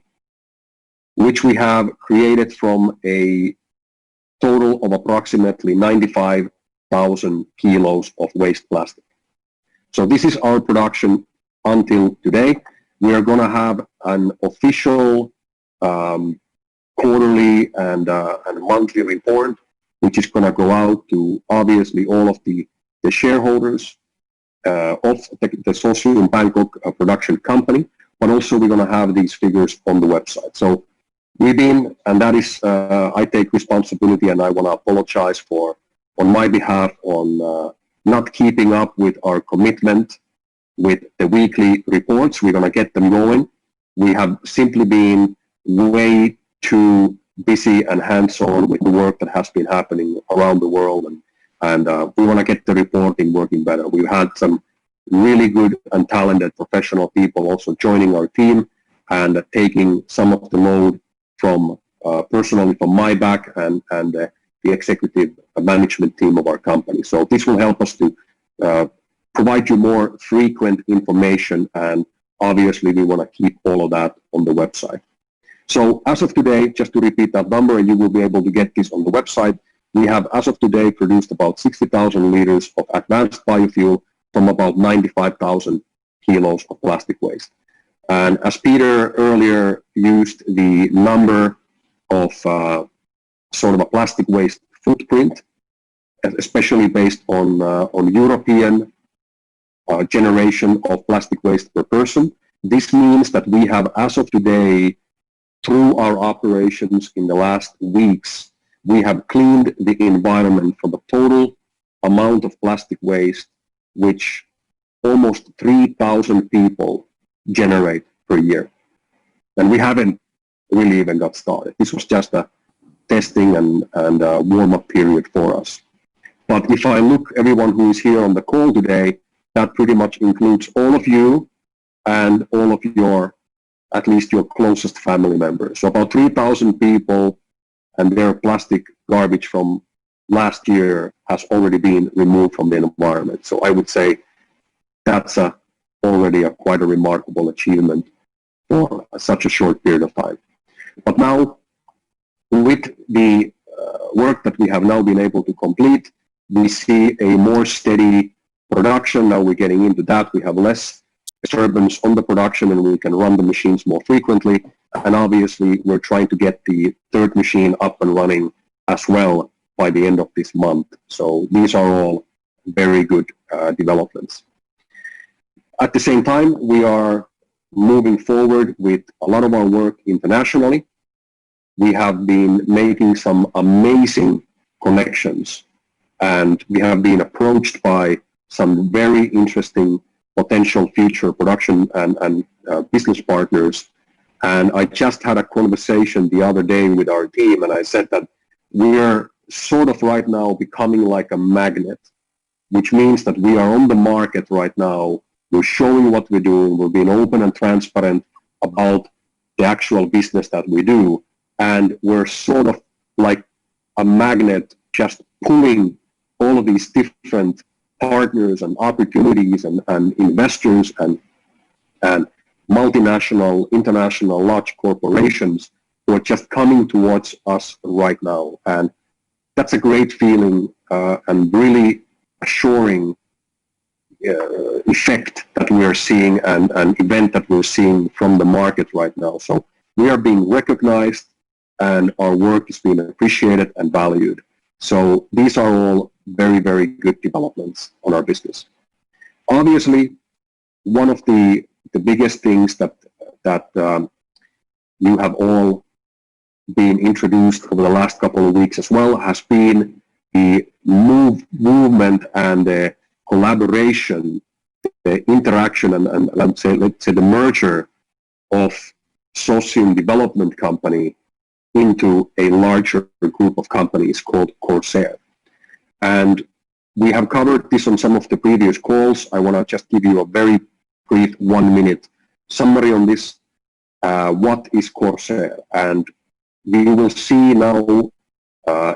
which we have created from a total of approximately 95,000 kilos of waste plastic. So this is our production until today. We are going to have an official quarterly and monthly report, which is going to go out to obviously all of the shareholders of the Social Bangkok production company, but also we're going to have these figures on the website. So we've been, and that is, I take responsibility, and I want to apologize on my behalf on not keeping up with our commitment with the weekly reports. We're going to get them going. We have simply been way too busy and hands-on with the work that has been happening around the world, and we want to get the reporting working better. We've had some really good and talented professional people also joining our team and taking some of the load from personally from my back and the executive management team of our company. So this will help us to provide you more frequent information, and obviously we want to keep all of that on the website. So as of today, just to repeat that number, and you will be able to get this on the website, we have as of today produced about 60,000 liters of advanced biofuel from about 95,000 kilos of plastic waste. And as Peter earlier used the number of sort of a plastic waste footprint, especially based on European generation of plastic waste per person. This means that we have, as of today, through our operations in the last weeks, we have cleaned the environment from the total amount of plastic waste which almost 3,000 people generate per year. And we haven't really even got started. This was just a testing and a warm-up period for us. But if I look everyone who is here on the call today, that pretty much includes all of you and all of your, at least your closest family members. So about 3,000 people and their plastic garbage from last year has already been removed from the environment. So I would say that's already quite a remarkable achievement for such a short period of time. But now, with the work that we have now been able to complete, we see a more steady production. Now we're getting into that. We have less disturbance on the production and we can run the machines more frequently. And obviously, we're trying to get the third machine up and running as well by the end of this month. So these are all very good developments. At the same time, we are moving forward with a lot of our work internationally. We have been making some amazing connections and we have been approached by some very interesting potential future production and business partners. And I just had a conversation the other day with our team and I said that we're sort of right now becoming like a magnet, which means that we are on the market right now. We're showing what we're doing. We're being open and transparent about the actual business that we do. And we're sort of like a magnet just pulling all of these different partners and opportunities and investors and multinational, international, large corporations who are just coming towards us right now. And that's a great feeling and really assuring effect that we are seeing and an event that we're seeing from the market right now. So we are being recognized and our work is being appreciated and valued. So these are all very, very good developments on our business. Obviously, one of the biggest things that you have all been introduced over the last couple of weeks as well has been the movement and the collaboration, the interaction and let's say the merger of Socium Development Company into a larger group of companies called Corsair. And we have covered this on some of the previous calls. I want to just give you a very brief 1-minute summary on this. What is Corsair? And we will see now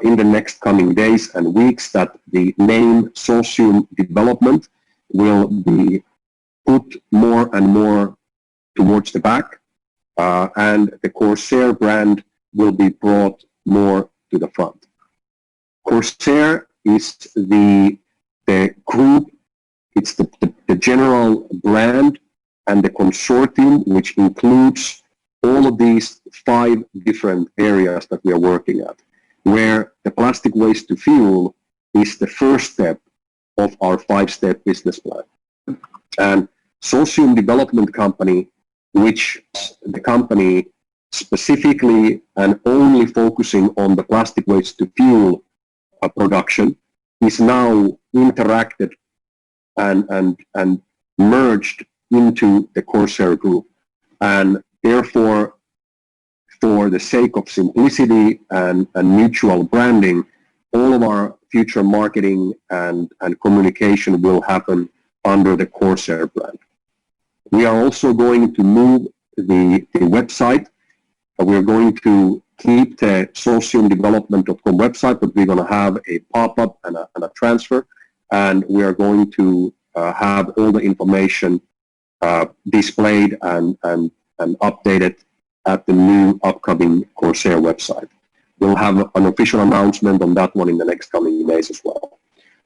in the next coming days and weeks that the name Socium Development will be put more and more towards the back, and the Corsair brand will be brought more to the front. Corsair is the group, it's the general brand and the consortium which includes all of these 5 different areas that we are working at, where the plastic waste to fuel is the first step of our 5-step business plan. And Socium Development Company, which is the company specifically and only focusing on the plastic waste to fuel production, is now interacted and merged into the Corsair group. And therefore, for the sake of simplicity and mutual branding, all of our future marketing and communication will happen under the Corsair brand. We are also going to move the website. We're going to keep the sociumdevelopment.com website, but we're going to have a pop-up and a transfer, and we are going to have all the information displayed and updated at the new upcoming Corsair website. We'll have an official announcement on that one in the next coming days as well.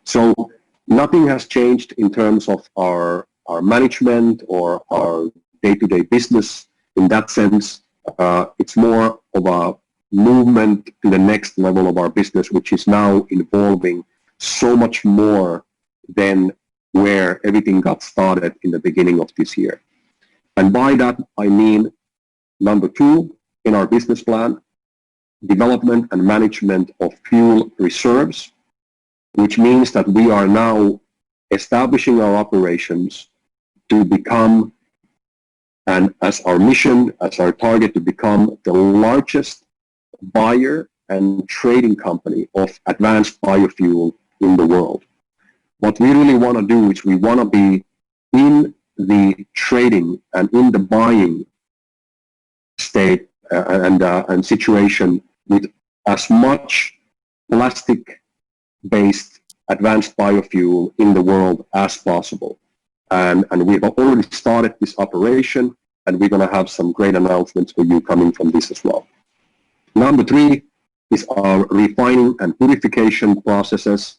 So nothing has changed in terms of our management or our day-to-day business in that sense. It's more of a movement to the next level of our business, which is now involving so much more than where everything got started in the beginning of this year. And by that, I mean, number 2, in our business plan, development and management of fuel reserves, which means that we are now establishing our operations to become, and as our mission, as our target, to become the largest buyer and trading company of advanced biofuel in the world. What we really want to do is we want to be in the trading and in the buying state and situation with as much plastic-based advanced biofuel in the world as possible. And we've already started this operation, and we're going to have some great announcements for you coming from this as well. Number 3 is our refining and purification processes,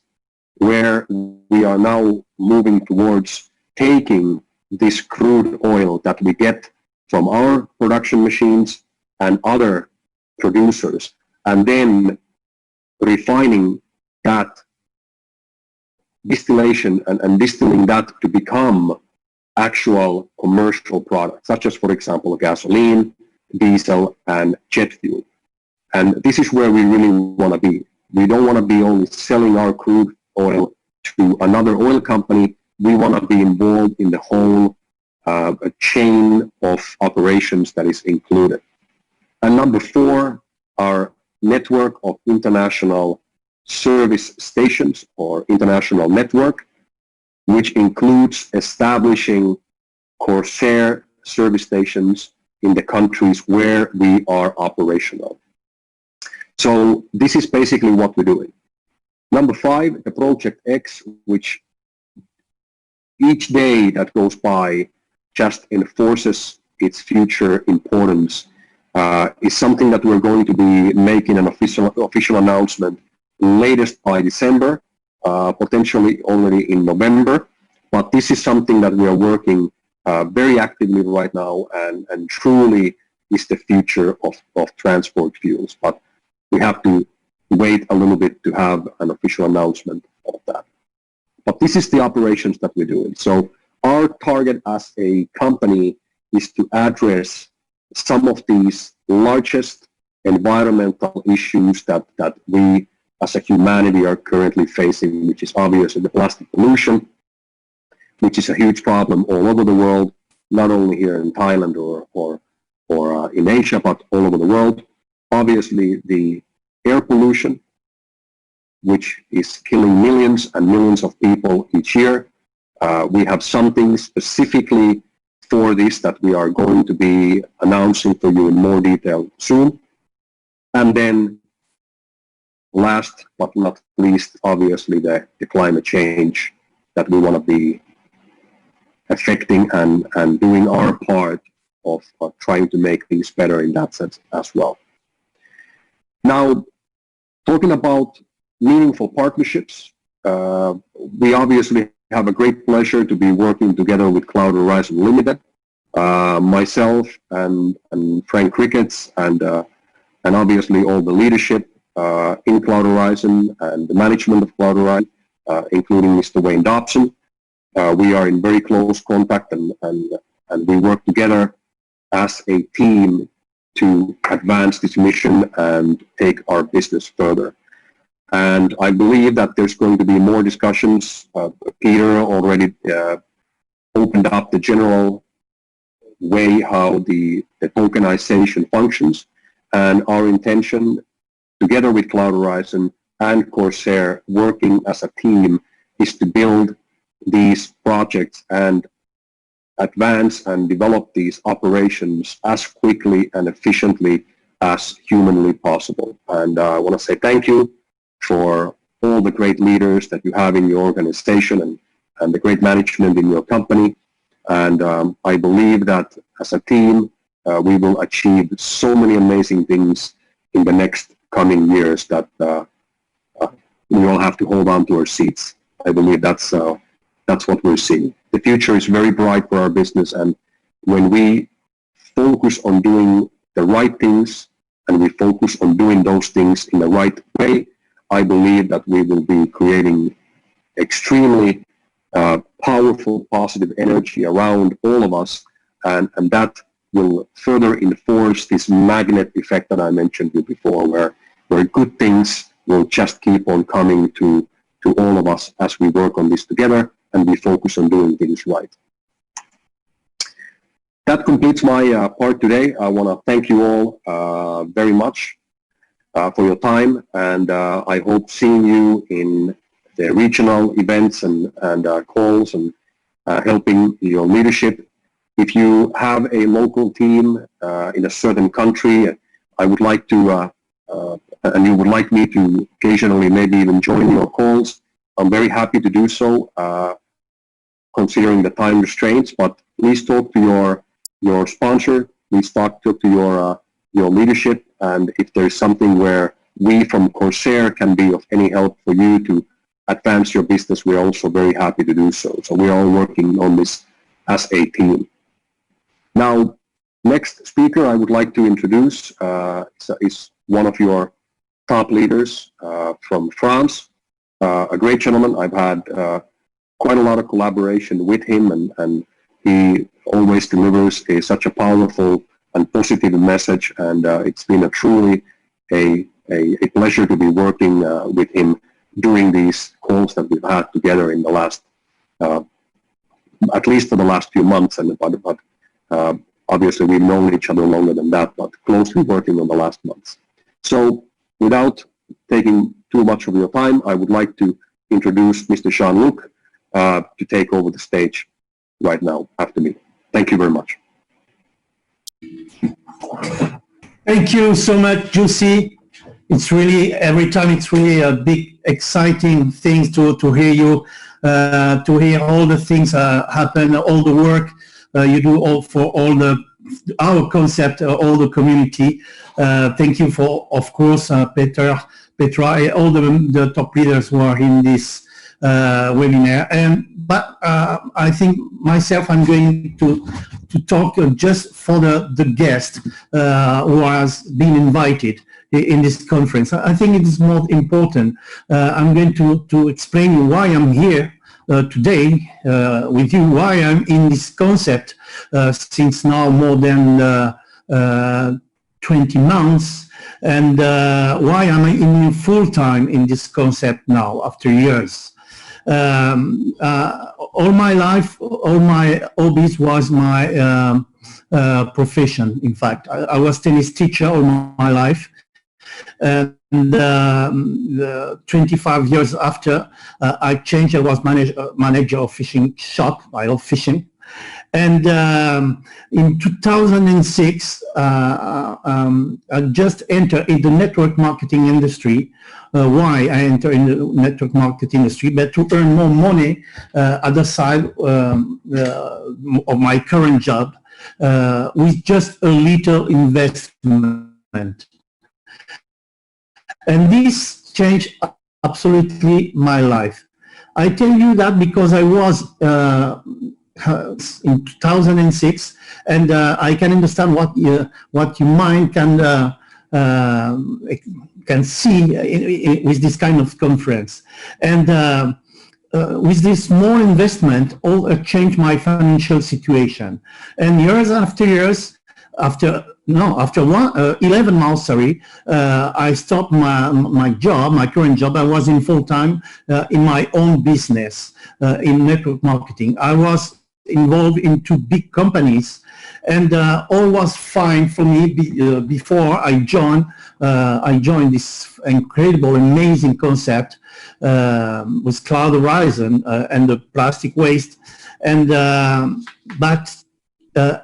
where we are now moving towards taking this crude oil that we get from our production machines and other producers, and then refining that distillation and distilling that to become actual commercial products, such as, for example, gasoline, diesel, and jet fuel. And this is where we really want to be. We don't want to be only selling our crude oil to another oil company. We want to be involved in the whole chain of operations that is included. And number 4, our network of international service stations, or international network, which includes establishing Corsair service stations in the countries where we are operational. So this is basically what we're doing. Number 5, the Project X, which each day that goes by just enforces its future importance, is something that we're going to be making an official announcement latest by December, potentially already in November. But this is something that we are working very actively right now, and truly is the future of transport fuels. But we have to wait a little bit to have an official announcement of that. But this is the operations that we're doing. So our target as a company is to address some of these largest environmental issues that we as a humanity are currently facing, which is obviously the plastic pollution, which is a huge problem all over the world, not only here in Thailand or in Asia, but all over the world. Obviously, the air pollution, which is killing millions and millions of people each year. We have something specifically for this that we are going to be announcing for you in more detail soon. And then last but not least, obviously, the climate change that we want to be affecting and doing our part of trying to make things better in that sense as well. Now, talking about meaningful partnerships, we obviously have a great pleasure to be working together with Cloud Horizon Limited. Myself and Frank Ricketts and obviously all the leadership in Cloud Horizon and the management of Cloud Horizon, including Mr. Wayne Dobson. We are in very close contact and we work together as a team to advance this mission and take our business further. And I believe that there's going to be more discussions. Peter already opened up the general way how the tokenization functions, and our intention, together with Cloud Horizon and Corsair, working as a team, is to build these projects and advance and develop these operations as quickly and efficiently as humanly possible. And I want to say thank you for all the great leaders that you have in your organization and the great management in your company. And I believe that as a team, we will achieve so many amazing things in the next coming years that we all have to hold on to our seats. I believe that's what we're seeing. The future is very bright for our business, and when we focus on doing the right things and we focus on doing those things in the right way, I believe that we will be creating extremely powerful, positive energy around all of us, and that will further enforce this magnet effect that I mentioned to you before, where good things will just keep on coming to all of us as we work on this together and we focus on doing things right. That completes my part today. I want to thank you all very much for your time, and I hope seeing you in the regional events and calls and helping your leadership. If you have a local team in a certain country, I would like to, and you would like me to occasionally maybe even join your calls, I'm very happy to do so, considering the time restraints. But please talk to your sponsor. Please talk to your leadership, and if there's something where we from Corsair can be of any help for you to advance your business, we're also very happy to do so. So we're all working on this as a team. Now, next speaker I would like to introduce is one of your top leaders from France, a great gentleman. I've had quite a lot of collaboration with him, and he always delivers such a powerful and positive message, and it's been a truly a pleasure to be working with him during these calls that we've had together in the last, at least for the last few months, but obviously we've known each other longer than that, but closely working on the last months. So without taking too much of your time, I would like to introduce Mr. Jean-Luc to take over the stage right now after me. Thank you very much. Thank you so much, Jussi. It's really, every time it's really a big, exciting thing to hear you, to hear all the things happen, all the work you do all for all our concept, all the community. Thank you for, of course, Petra, all the top leaders who are in this webinar. But I think myself, I'm going to talk just for the guest who has been invited in this conference. I think it is more important. I'm going to explain why I'm here today with you, why I'm in this concept since now more than 20 months, and why I'm in full time in this concept now after years. All my life, all my hobbies was my profession. In fact, I was tennis teacher all my life, and 25 years after I changed, I was manager of fishing shop. I love fishing, and in 2006 I just entered in the network marketing industry. Why I entered in the network marketing industry? But to earn more money at the side of my current job with just a little investment. And this changed absolutely my life. I tell you that because I was in 2006, and I can understand what your mind can see with this kind of conference. And with this small investment, all changed my financial situation. And years after years, after 11 months, I stopped my job, my current job. I was in full-time in my own business in network marketing. I was involved in 2 big companies, and all was fine for me before I joined this incredible, amazing concept with Cloud Horizon and the plastic waste. And but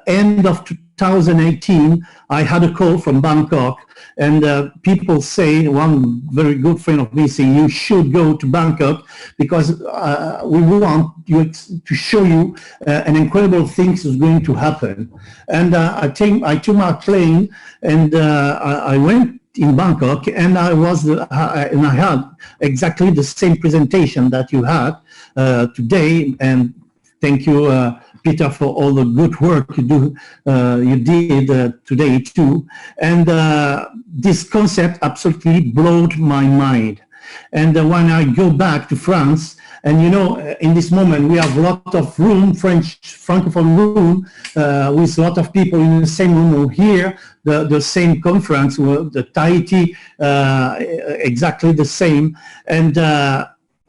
end of 2018, I had a call from Bangkok, and people say, one very good friend of me saying, you should go to Bangkok because we want you to show you an incredible thing is going to happen. And I took my plane, and I went in Bangkok, and I had exactly the same presentation that you had today. And thank you, Peter, for all the good work you did today too. And this concept absolutely blew my mind. And when I go back to France And you know, in this moment, we have a lot of room, Francophone room, with a lot of people in the same room here, the same conference, the Tahiti, exactly the same. And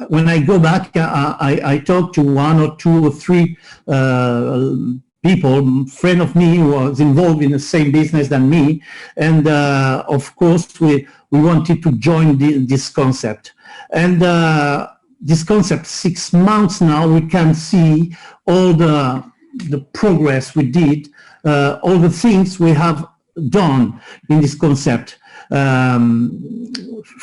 when I go back, I talk to 1 or 2 or 3 people, friend of me who was involved in the same business than me, and of course we wanted to join this concept. And this concept, 6 months now, we can see all the progress we did, all the things we have done in this concept.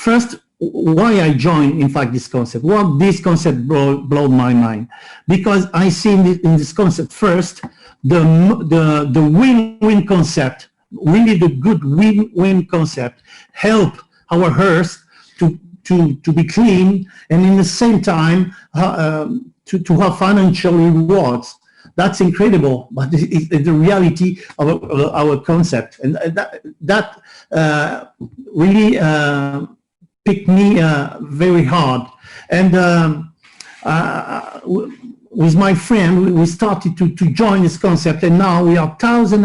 First, why I joined, in fact, this concept. What this concept blew my mind, because I see in this concept first the win-win concept, really the good win-win concept, help our earth to be clean, and in the same time to have financial rewards. That's incredible, but it's the reality of our concept, and that really picked me very hard. And with my friend, we started to join this concept, and now we are thousands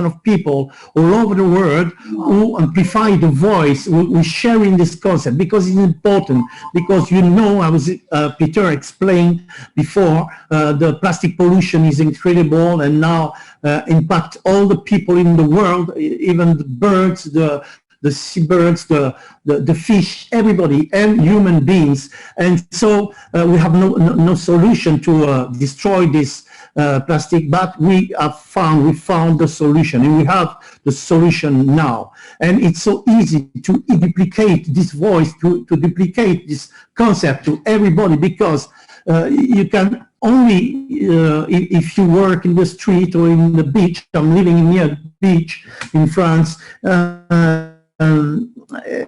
of people all over the world who amplify the voice. We're sharing this concept because it's important, because you know, as Peter explained before, the plastic pollution is incredible and now impact all the people in the world, even the birds, the seabirds, the fish, everybody, and human beings. And so we have no solution to destroy this plastic, but we found the solution, and we have the solution now. And it's so easy to duplicate this voice, to duplicate this concept to everybody, because you can only, if you work in the street or in the beach. I'm living near the beach in France.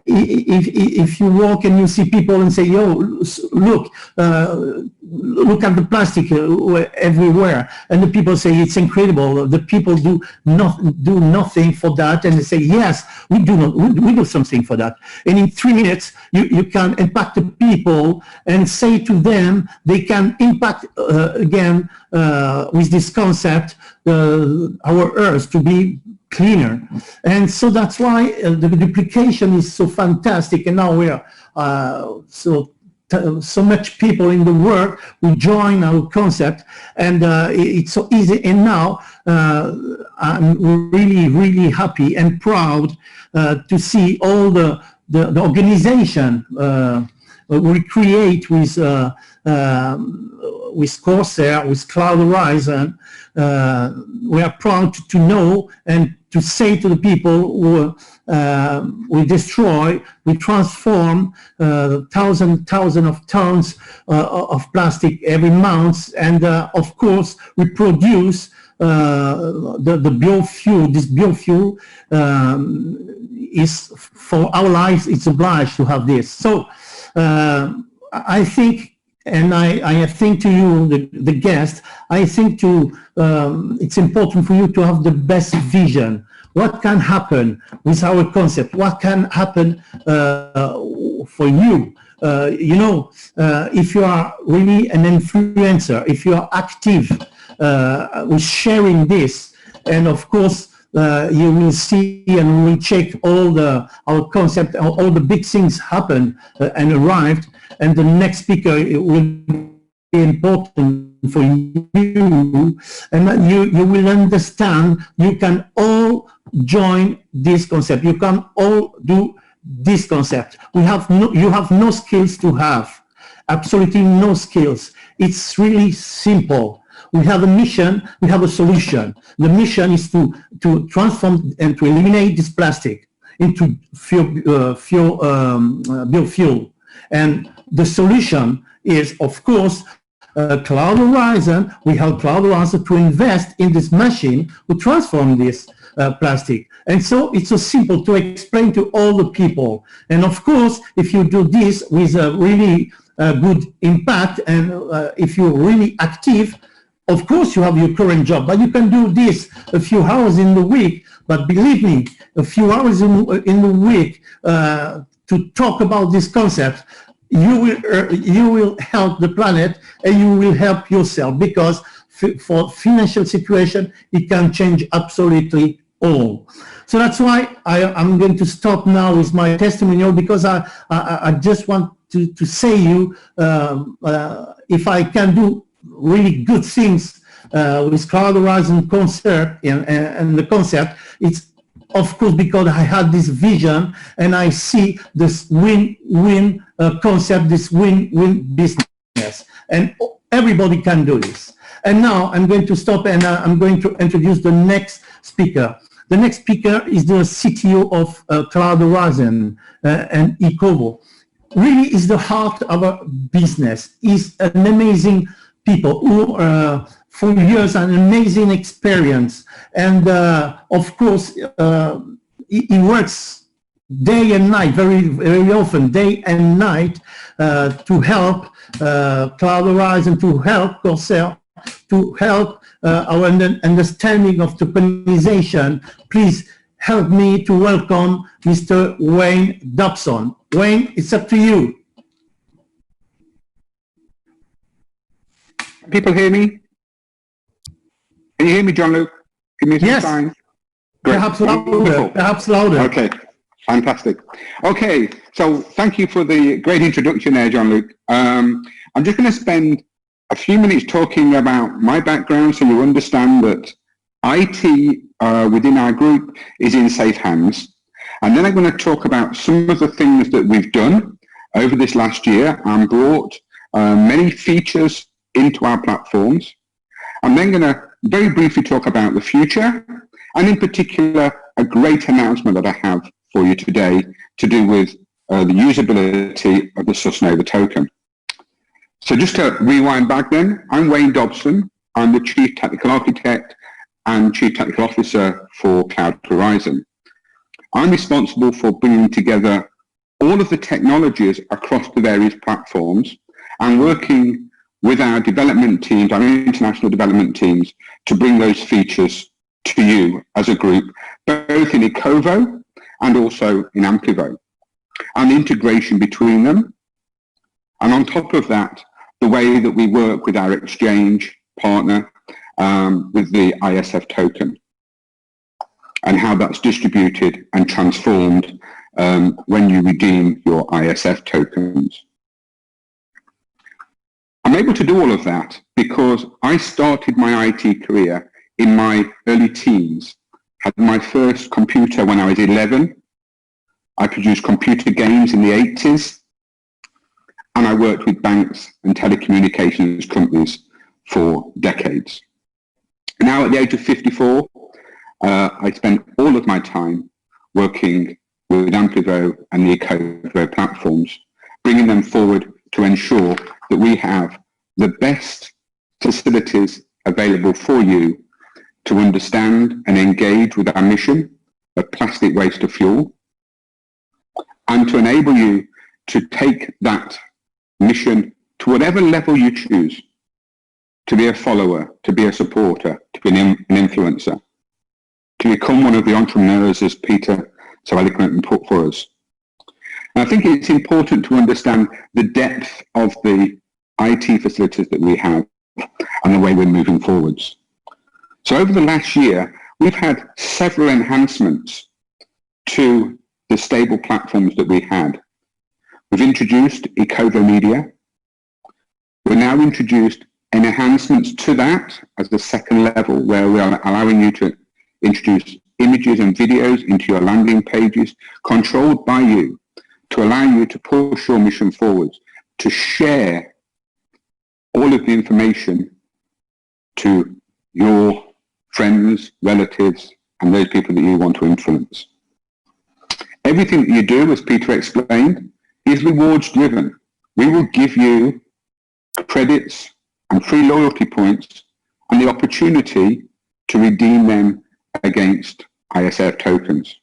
If you walk and you see people and say, yo, look at the plastic everywhere, and the people say it's incredible, the people do nothing for that, and they say, yes, we do something for that. And in 3 minutes you can impact the people and say to them they can impact again with this concept our earth to be cleaner. And so that's why the duplication is so fantastic, and now we are so much people in the world who join our concept, and it's so easy. And now I'm really happy and proud to see all the organization we create with Corsair, with Cloud Horizon. We are proud to know and to say to the people who we destroy, we transform thousands of tons of plastic every month, and of course we produce the biofuel. This biofuel is for our lives. It's obliged to have this. So I think. And I think to you, the guest, I think it's important for you to have the best vision. What can happen with our concept? What can happen for you? You know, if you are really an influencer, if you are active with sharing this, and of course, you will see and will check all our concept, all the big things happen and arrived, and the next speaker will be important for you, and you will understand you can all join this concept. You can all do this concept. You have no skills to have, absolutely no skills. It's really simple. We have a mission, we have a solution. The mission is to transform and to eliminate this plastic into biofuel. And the solution is, of course, Cloud Horizon. We help Cloud Horizon to invest in this machine to transform this plastic. And so it's so simple to explain to all the people. And of course, if you do this with a really good impact, and if you're really active, of course you have your current job, but you can do this a few hours in the week. But believe me, a few hours in the week to talk about this concept, you will help the planet and you will help yourself, because for financial situation, it can change absolutely all. So that's why I'm going to stop now with my testimonial, because I just want to say you, if I can do really good things with Cloud Horizon concept and the concept, it's of course because I had this vision and I see this win-win concept, this win-win business, and everybody can do this. And now I'm going to stop and I'm going to introduce the next speaker. The next speaker is the CTO of Cloud Horizon and Ecovo. Really is the heart of our business. Is an amazing people who for years an amazing experience, and of course he works day and night, very often, day and night, to help Cloud Horizon, to help Corsair, to help our understanding of tokenization. Please help me to welcome Mr. Wayne Dobson. Wayne, it's up to you. People hear me? Can you hear me, John-Luc? Give me some sign. Great. Perhaps louder. Perhaps louder. Okay, fantastic. Okay, so thank you for the great introduction there, John-Luc. I'm just going to spend a few minutes talking about my background so you understand that IT within our group is in safe hands. And then I'm going to talk about some of the things that we've done over this last year and brought many features into our platforms. I'm then going to very briefly talk about the future, and in particular a great announcement that I have for you today to do with the usability of the Susnova token. So just to rewind back then, I'm Wayne Dobson. I'm the Chief Technical Architect and Chief Technical Officer for Cloud Horizon. I'm responsible for bringing together all of the technologies across the various platforms and working with our development teams, our international development teams, to bring those features to you as a group, both in Ecovo and also in Amplivo, and the integration between them. And on top of that, the way that we work with our exchange partner with the ISF token, and how that's distributed and transformed when you redeem your ISF tokens. I'm able to do all of that because I started my IT career in my early teens. Had my first computer when I was 11. I produced computer games in the 80s. And I worked with banks and telecommunications companies for decades. Now at the age of 54, I spent all of my time working with Amplivo and the Ecovo platforms, bringing them forward to ensure that we have the best facilities available for you to understand and engage with our mission of plastic waste to fuel, and to enable you to take that mission to whatever level you choose, to be a follower, to be a supporter, to be an influencer, to become one of the entrepreneurs, as Peter so eloquently put for us. And I think it's important to understand the depth of the IT facilities that we have and the way we're moving forwards. So over the last year, we've had several enhancements to the stable platforms that we had. We've introduced Ecovo Media. We're now introduced enhancements to that as the second level, where we are allowing you to introduce images and videos into your landing pages, controlled by you, to allow you to push your mission forwards, to share all of the information to your friends, relatives, and those people that you want to influence. Everything that you do, as Peter explained, is rewards driven. We will give you credits and free loyalty points and the opportunity to redeem them against ISF tokens.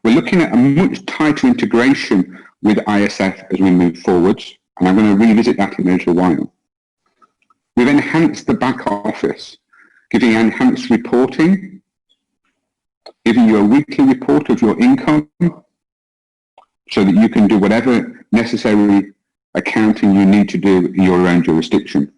We're looking at a much tighter integration with ISF as we move forwards, and I'm going to revisit that in a little while. We've enhanced the back office, giving enhanced reporting, giving you a weekly report of your income, so that you can do whatever necessary accounting you need to do in your own jurisdiction.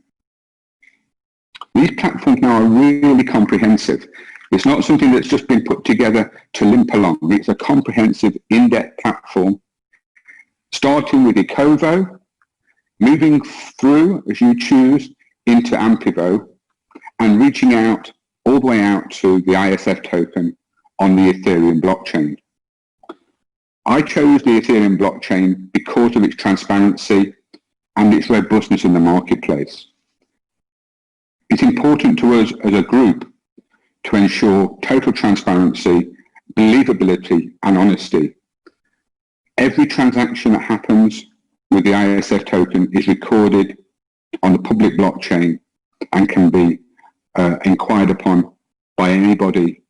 These platforms now are really comprehensive. It's not something that's just been put together to limp along. It's a comprehensive, in-depth platform, starting with Ecovo, moving through, as you choose, into Amplivo, and reaching out all the way out to the ISF token on the Ethereum blockchain. I chose the Ethereum blockchain because of its transparency and its robustness in the marketplace. It's important to us as a group to ensure total transparency, believability, and honesty. Every transaction that happens with the ISF token is recorded on the public blockchain and can be inquired upon by anybody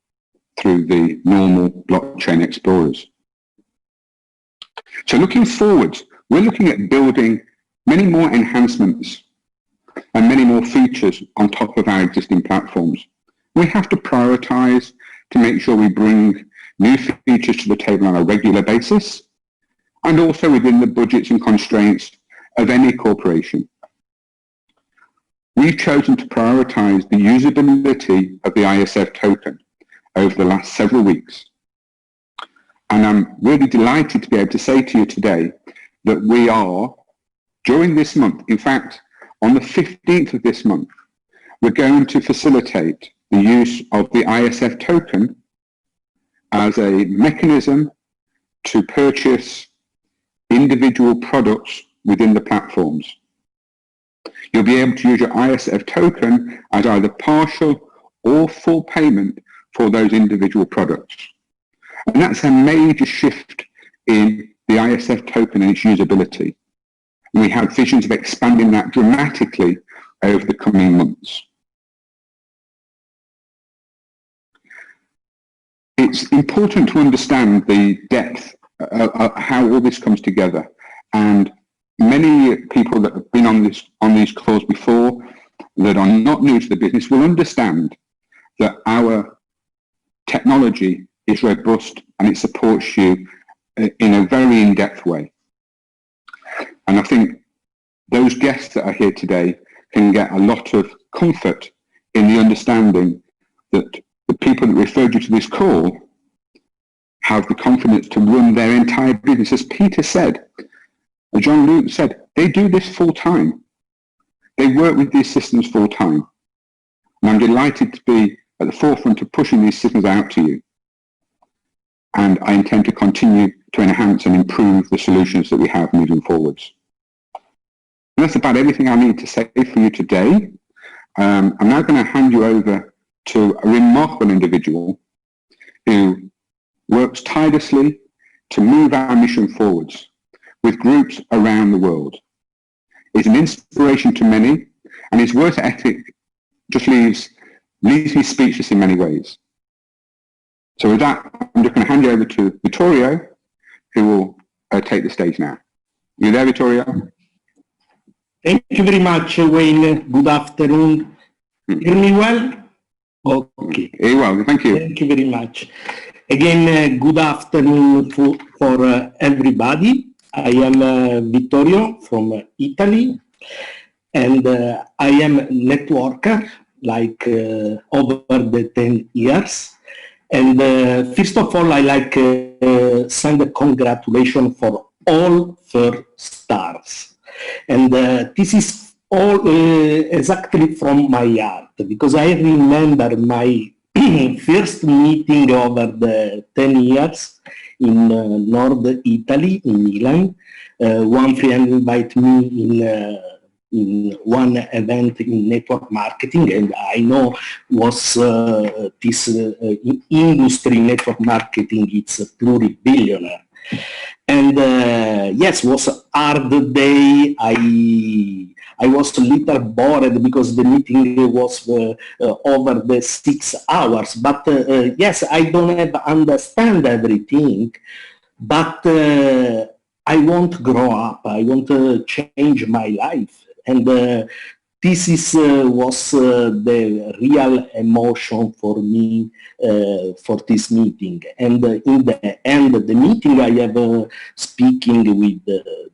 through the normal blockchain explorers. So looking forward, we're looking at building many more enhancements and many more features on top of our existing platforms. We have to prioritize to make sure we bring new features to the table on a regular basis, and also within the budgets and constraints of any corporation. We've chosen to prioritize the usability of the ISF token over the last several weeks. And I'm really delighted to be able to say to you today that we are, during this month, in fact, on the 15th of this month, we're going to facilitate the use of the ISF token as a mechanism to purchase individual products within the platforms. You'll be able to use your ISF token as either partial or full payment for those individual products. And that's a major shift in the ISF token and its usability. And we have visions of expanding that dramatically over the coming months. It's important to understand the depth of how all this comes together. And many people that have been on these calls before that are not new to the business will understand that our technology is robust and it supports you in a very in-depth way. And I think those guests that are here today can get a lot of comfort in the understanding that the people that referred you to this call have the confidence to run their entire business. As Peter said, Jean-Luc said, they do this full time. They work with these systems full time. And I'm delighted to be at the forefront of pushing these systems out to you. And I intend to continue to enhance and improve the solutions that we have moving forwards. And that's about everything I need to say for you today. I'm now going to hand you over to a remarkable individual who works tirelessly to move our mission forwards with groups around the world. He's an inspiration to many, and his work ethic just leaves me speechless in many ways. So with that, I'm just going to hand you over to Vittorio, who will take the stage now. You there, Vittorio? Thank you very much, Wayne. Good afternoon. Hear me well? Okay. Very well, thank you. Thank you very much. Again, good afternoon for everybody. I am Vittorio from Italy, and I am a networker like over the 10 years. And first of all, I like send a congratulations for all 4 stars. And this is all exactly from my heart, because I remember my first meeting over the 10 years in North Italy, in Milan. One friend invited me in one event in network marketing, and I know was this industry network marketing, it's a pluri-billionaire. And yes, it was a hard day. I was a little bored because the meeting was over the 6 hours. But yes, I don't have understand everything, but I want to grow up. I want to change my life. And this is was the real emotion for me for this meeting. And in the end of the meeting, I have speaking with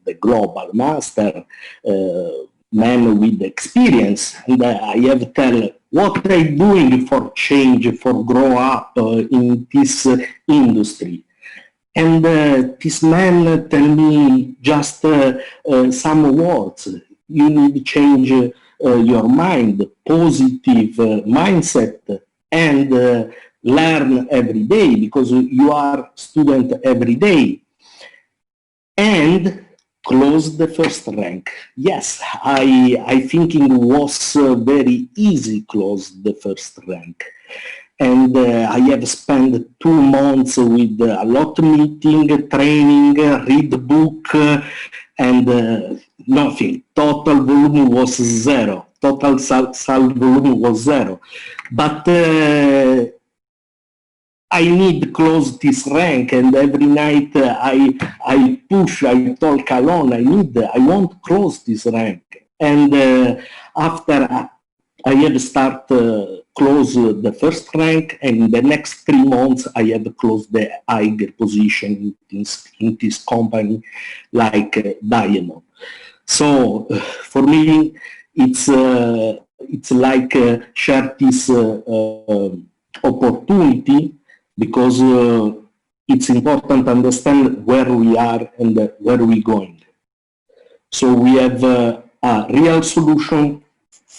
the global master, man with experience, and I have tell what I'm doing for change, for grow up in this industry. And this man tell me just some words. You need to change your mind, positive mindset, and learn every day, because you are student every day. And close the first rank. Yes, I think it was very easy close the first rank. And I have spent 2 months with a lot of meeting, training, read the book, and nothing. Total volume was 0. Total sal volume was 0. But I need to close this rank, and every night I push, I talk alone, I want to close this rank. And after I have start close the first rank, and the next 3 months I have closed the higher position in this company like Diamond. So for me, it's like share this opportunity, because it's important to understand where we are and where we're going. So we have a real solution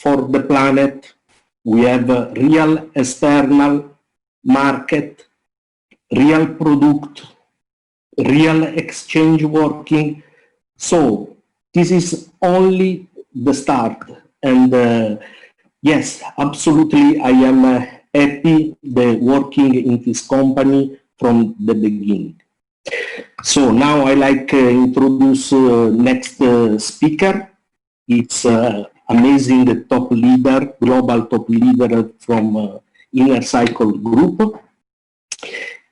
for the planet. We have a real external market, real product, real exchange working. So this is only the start. And yes, absolutely, I am happy working in this company from the beginning. So now I like to introduce next speaker. It's amazing top leader, global top leader from Inner Cycle Group.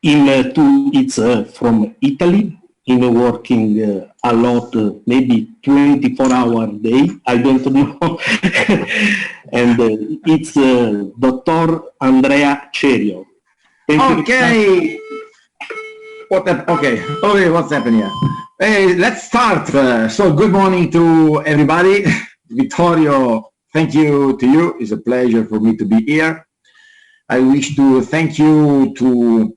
It's from Italy. Working a lot, maybe 24 hours a day, I don't know. And it's Dr. Andrea Cerio. Okay. Okay, what's happening here? Hey, let's start. So good morning to everybody. Vittorio, thank you to you. It's a pleasure for me to be here. I wish to thank you to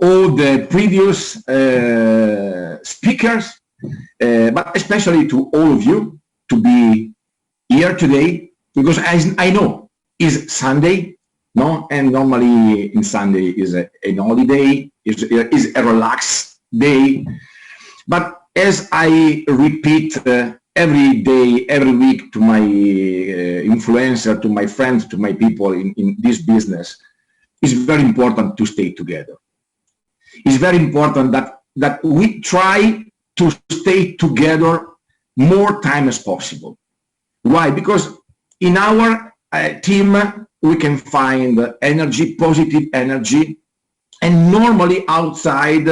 all the previous speakers, but especially to all of you to be here today, because as I know it's Sunday, no, and normally in Sunday is a holiday, is a relaxed day. But as I repeat every day, every week to my influencer, to my friends, to my people in this business, it's very important to stay together. It's very important that we try to stay together more time as possible. Why? Because in our team, we can find energy, positive energy, and normally outside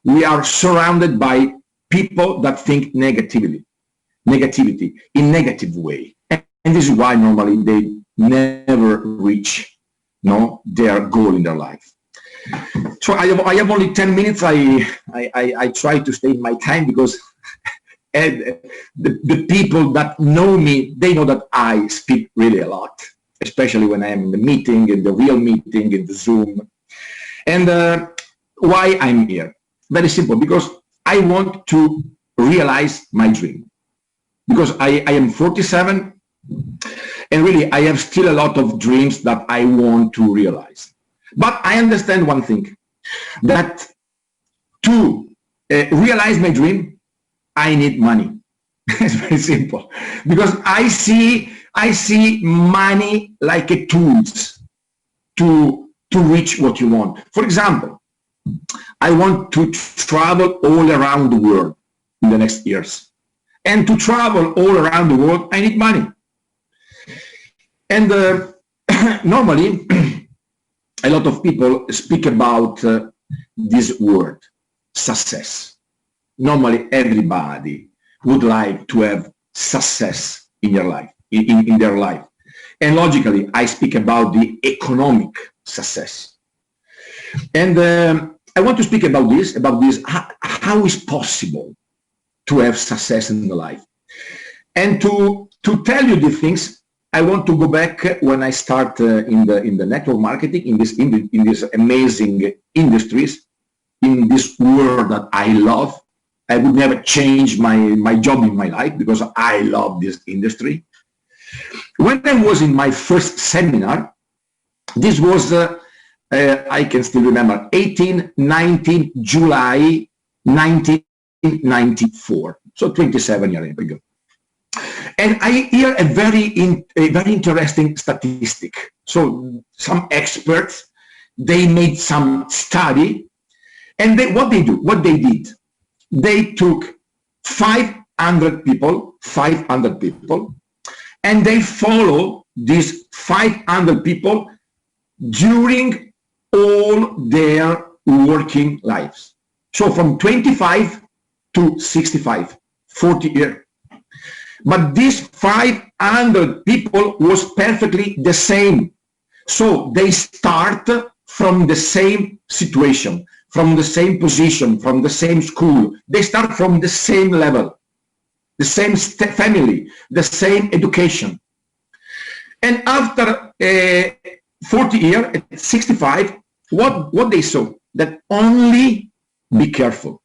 we are surrounded by people that think negativity in negative way. And this is why normally they never reach their goal in their life. So I have only 10 minutes. I try to stay in my time, because the people that know me, they know that I speak really a lot, especially when I am in the meeting, in the real meeting, in the Zoom. And why I'm here? Very simple, because I want to realize my dream. Because I am 47, and really I have still a lot of dreams that I want to realize. But I understand one thing, that to realize my dream, I need money. It's very simple, because I see money like a tools to reach what you want. For example, I want to travel all around the world in the next years. And to travel all around the world, I need money. And normally, a lot of people speak about this word, success. Normally, everybody would like to have success in your life. in their life. And logically, I speak about the economic success. And I want to speak about this, how is possible to have success in the life. And to tell you the things, I want to go back when I start in the network marketing, in this amazing industries, in this world that I love. I would never change my job in my life because I love this industry. When I was in my first seminar, this was, I can still remember, 19 July 1994, so 27 years ago. And I hear a very interesting statistic. So some experts, they made some study, and what they did, they took 500 people, and they follow these 500 people during all their working lives. So from 25 to 65, 40 years. But these 500 people was perfectly the same. So they start from the same situation, from the same position, from the same school. They start from the same level, the same family, the same education. And after 40 years, at 65, what they saw, that only, be careful,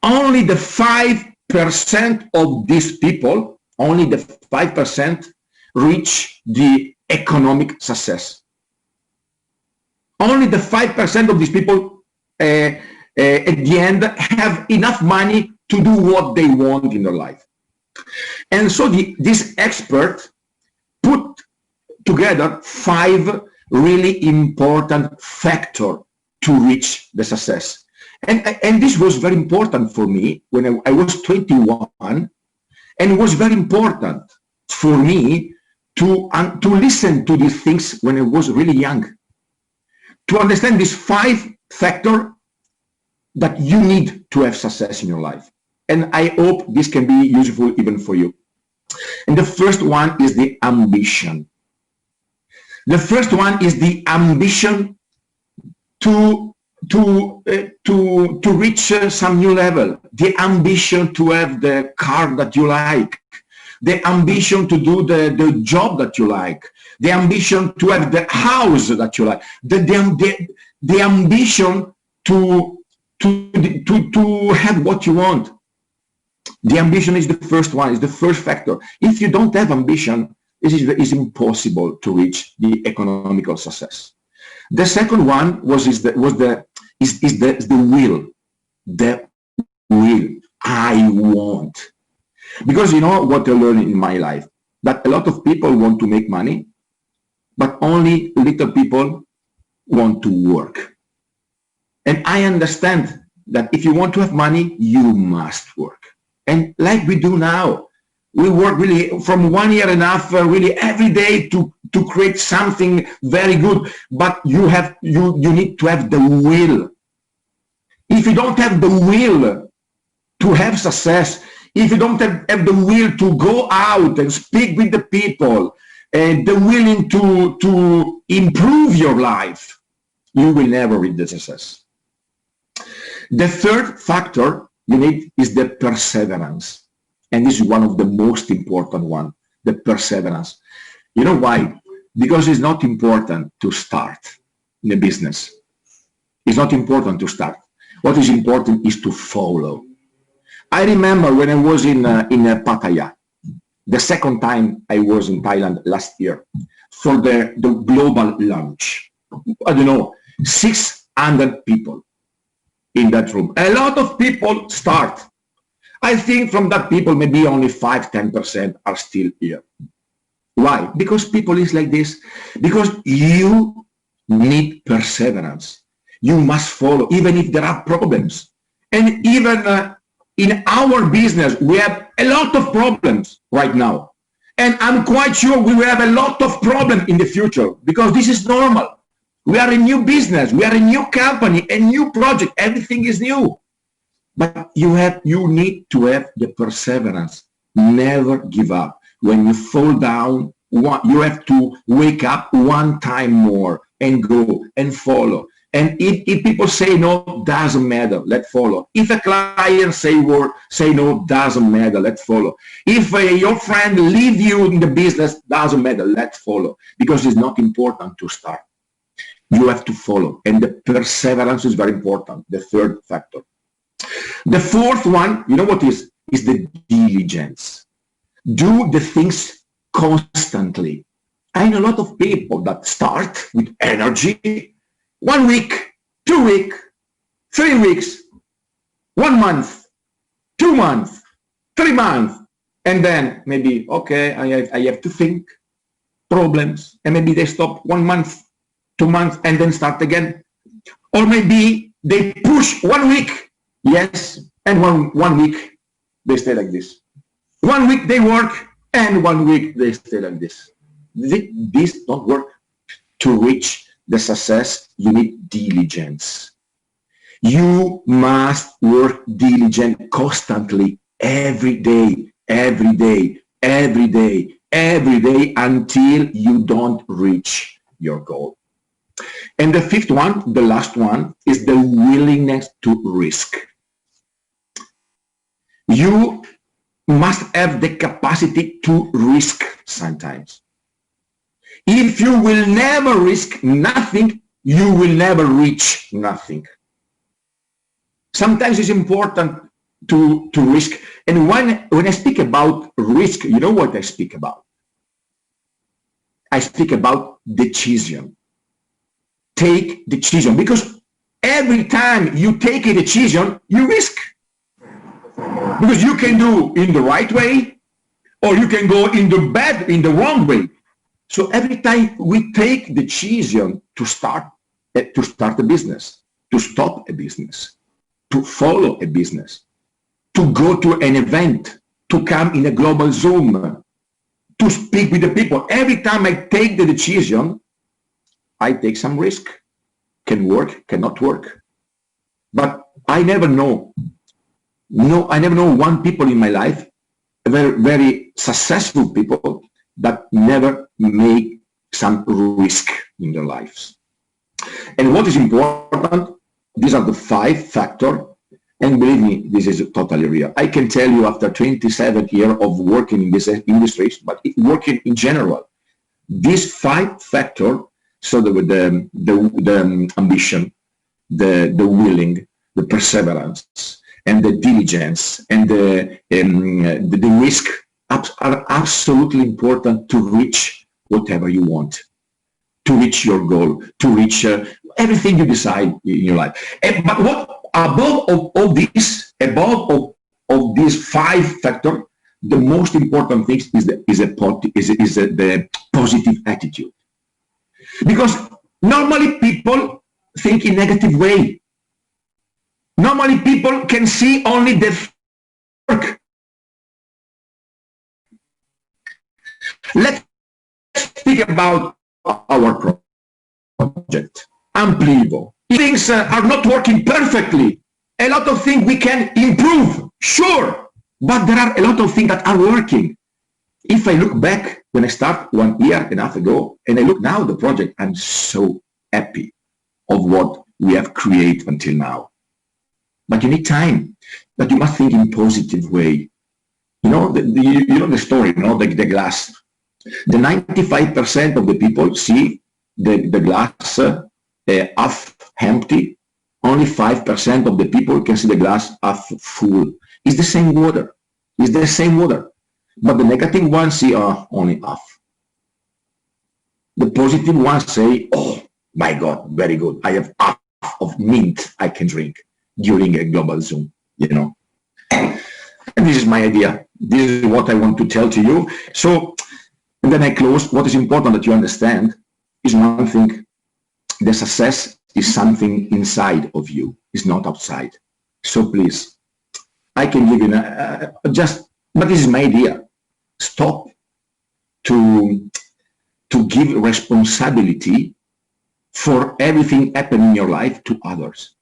only the 5% of these people, only the 5% reach the economic success. Only the 5% of these people at the end have enough money to do what they want in their life. And so this expert put together 5 really important factors to reach the success. And this was very important for me when I was 21, and it was very important for me to listen to these things when I was really young, to understand these 5 factors that you need to have success in your life. And I hope this can be useful even for you. And the first one is the ambition. The first one is the ambition to reach some new level, the ambition to have the car that you like, the ambition to do the job that you like, the ambition to have the house that you like, the ambition to have what you want. The ambition is the first one, is the first factor. If you don't have ambition, it is impossible to reach the economical success. The second one is the will. The will. I want. Because you know what I learned in my life? That a lot of people want to make money, but only little people want to work. And I understand that if you want to have money, you must work. And like we do now, we work really from 1 year and a half, really every day to create something very good. But you need to have the will. If you don't have the will to have success, if you don't have the will to go out and speak with the people, and the willing to improve your life, you will never reach the success. The third factor you need is the perseverance. And this is one of the most important one, the perseverance. You know why? Because it's not important to start in a business. It's not important to start. What is important is to follow. I remember when I was in Pattaya, the second time I was in Thailand last year for the global lunch. I don't know, 600 people in that room. A lot of people start. I think from that people, maybe only 5–10% are still here. Why? Because people is like this. Because you need perseverance. You must follow, even if there are problems. And even in our business, we have a lot of problems right now. And I'm quite sure we will have a lot of problems in the future, because this is normal. We are a new business. We are a new company, a new project. Everything is new. But you need to have the perseverance. Never give up. when you fall down, you have to wake up one time more and go and follow. And if people say no, doesn't matter, let's follow. If a client say no, doesn't matter, let's follow. If your friend leave you in the business, doesn't matter, let's follow. Because it's not important to start. You have to follow. And the perseverance is very important, the third factor. The fourth one, you know what is the diligence. Do the things constantly. I know a lot of people that start with energy, 1 week, 2 weeks, 3 weeks, 1 month, 2 months, 3 months, and then maybe, okay, I have to think, problems, and maybe they stop 1 month, 2 months, and then start again. Or maybe they push 1 week, yes, and one week they stay like this. 1 week they work, and 1 week they stay like this. This don't work. To reach the success, you need diligence. You must work diligent constantly, every day, every day, every day, every day, until you don't reach your goal. And the fifth one, the last one, is the willingness to risk. You must have the capacity to risk sometimes. If you will never risk nothing, you will never reach nothing. Sometimes it's important to risk. And when I speak about risk, you know what I speak about? I speak about decision. Take decision, because every time you take a decision, you risk. Because you can do in the right way, or you can go in the wrong way. So every time we take the decision to start a business, to stop a business, to follow a business, to go to an event, to come in a global Zoom, to speak with the people, every time I take the decision, I take some risk. Can work, cannot work. But I never know. No, I never know one people in my life, very, very successful people, that never make some risk in their lives. And what is important, these are the 5 factors, and believe me, this is totally real. I can tell you after 27 years of working in this industry, but working in general, these 5 factors, so the ambition, the willing, the perseverance, and the diligence, and the risk, are absolutely important to reach whatever you want, to reach your goal, to reach everything you decide in your life. But what above all this, above of these 5 factors, the most important thing is the positive attitude. Because normally people think in negative way. Normally people can see only the work. Let's speak about our project, Amplivo. Things are not working perfectly. A lot of things we can improve, sure, but there are a lot of things that are working. If I look back when I start 1 year and a half ago, and I look now at the project, I'm so happy of what we have created until now. But you need time, but you must think in positive way. You know, you know the story, you know, the glass. The 95% of the people see the glass half empty. Only 5% of the people can see the glass half full. It's the same water. It's the same water. But the negative ones see only half. The positive ones say, oh my God, very good. I have half of mint I can drink during a global Zoom, you know. And this is my idea. This is what I want to tell to you. So, and then I close. What is important that you understand is one thing: the success is something inside of you, it's not outside. So please, I can give you but this is my idea. Stop to give responsibility for everything happening in your life to others.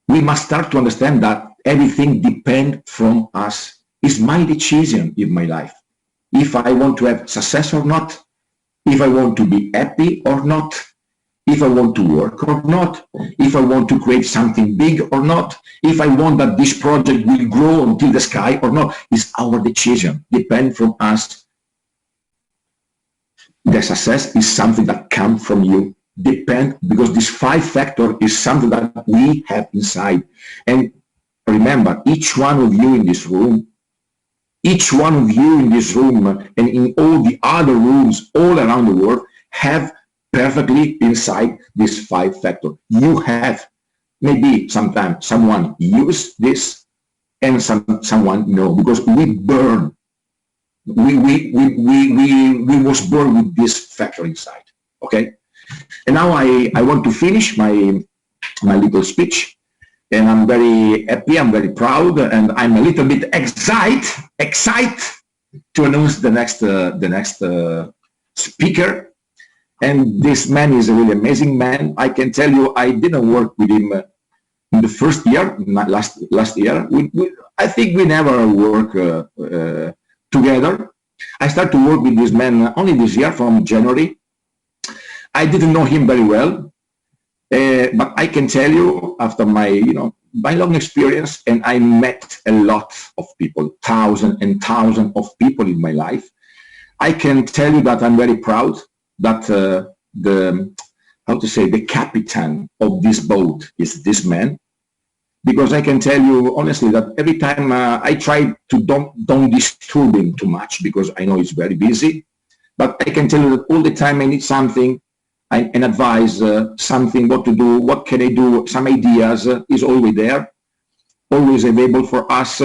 We must start to understand that everything depends from us. It's my decision in my life. if I want to have success or not, if I want to be happy or not, if I want to work or not, if I want to create something big or not, if I want that this project will grow until the sky or not, is our decision, depend from us. The success is something that comes from you, depend, because this 5 factor is something that we have inside. And remember, each one of you in this room, each one of you in this room and in all the other rooms all around the world have perfectly inside this 5 factor. You have, maybe sometimes someone use this and someone no, because we burn. We was born with this factor inside. Okay? And now I want to finish my little speech. And I'm very happy, I'm very proud, and I'm a little bit excited to announce the next speaker. And this man is a really amazing man. I can tell you, I didn't work with him in the first year, not last year. I think we never work together. I started to work with this man only this year, from January. I didn't know him very well. But I can tell you, after my long experience, and I met a lot of people, thousands and thousands of people in my life, I can tell you that I'm very proud that the captain of this boat is this man, because I can tell you honestly that every time I try to don't disturb him too much, because I know he's very busy, but I can tell you that all the time I need something, and advise something, what to do, what can I do, some ideas, is always there, always available for us,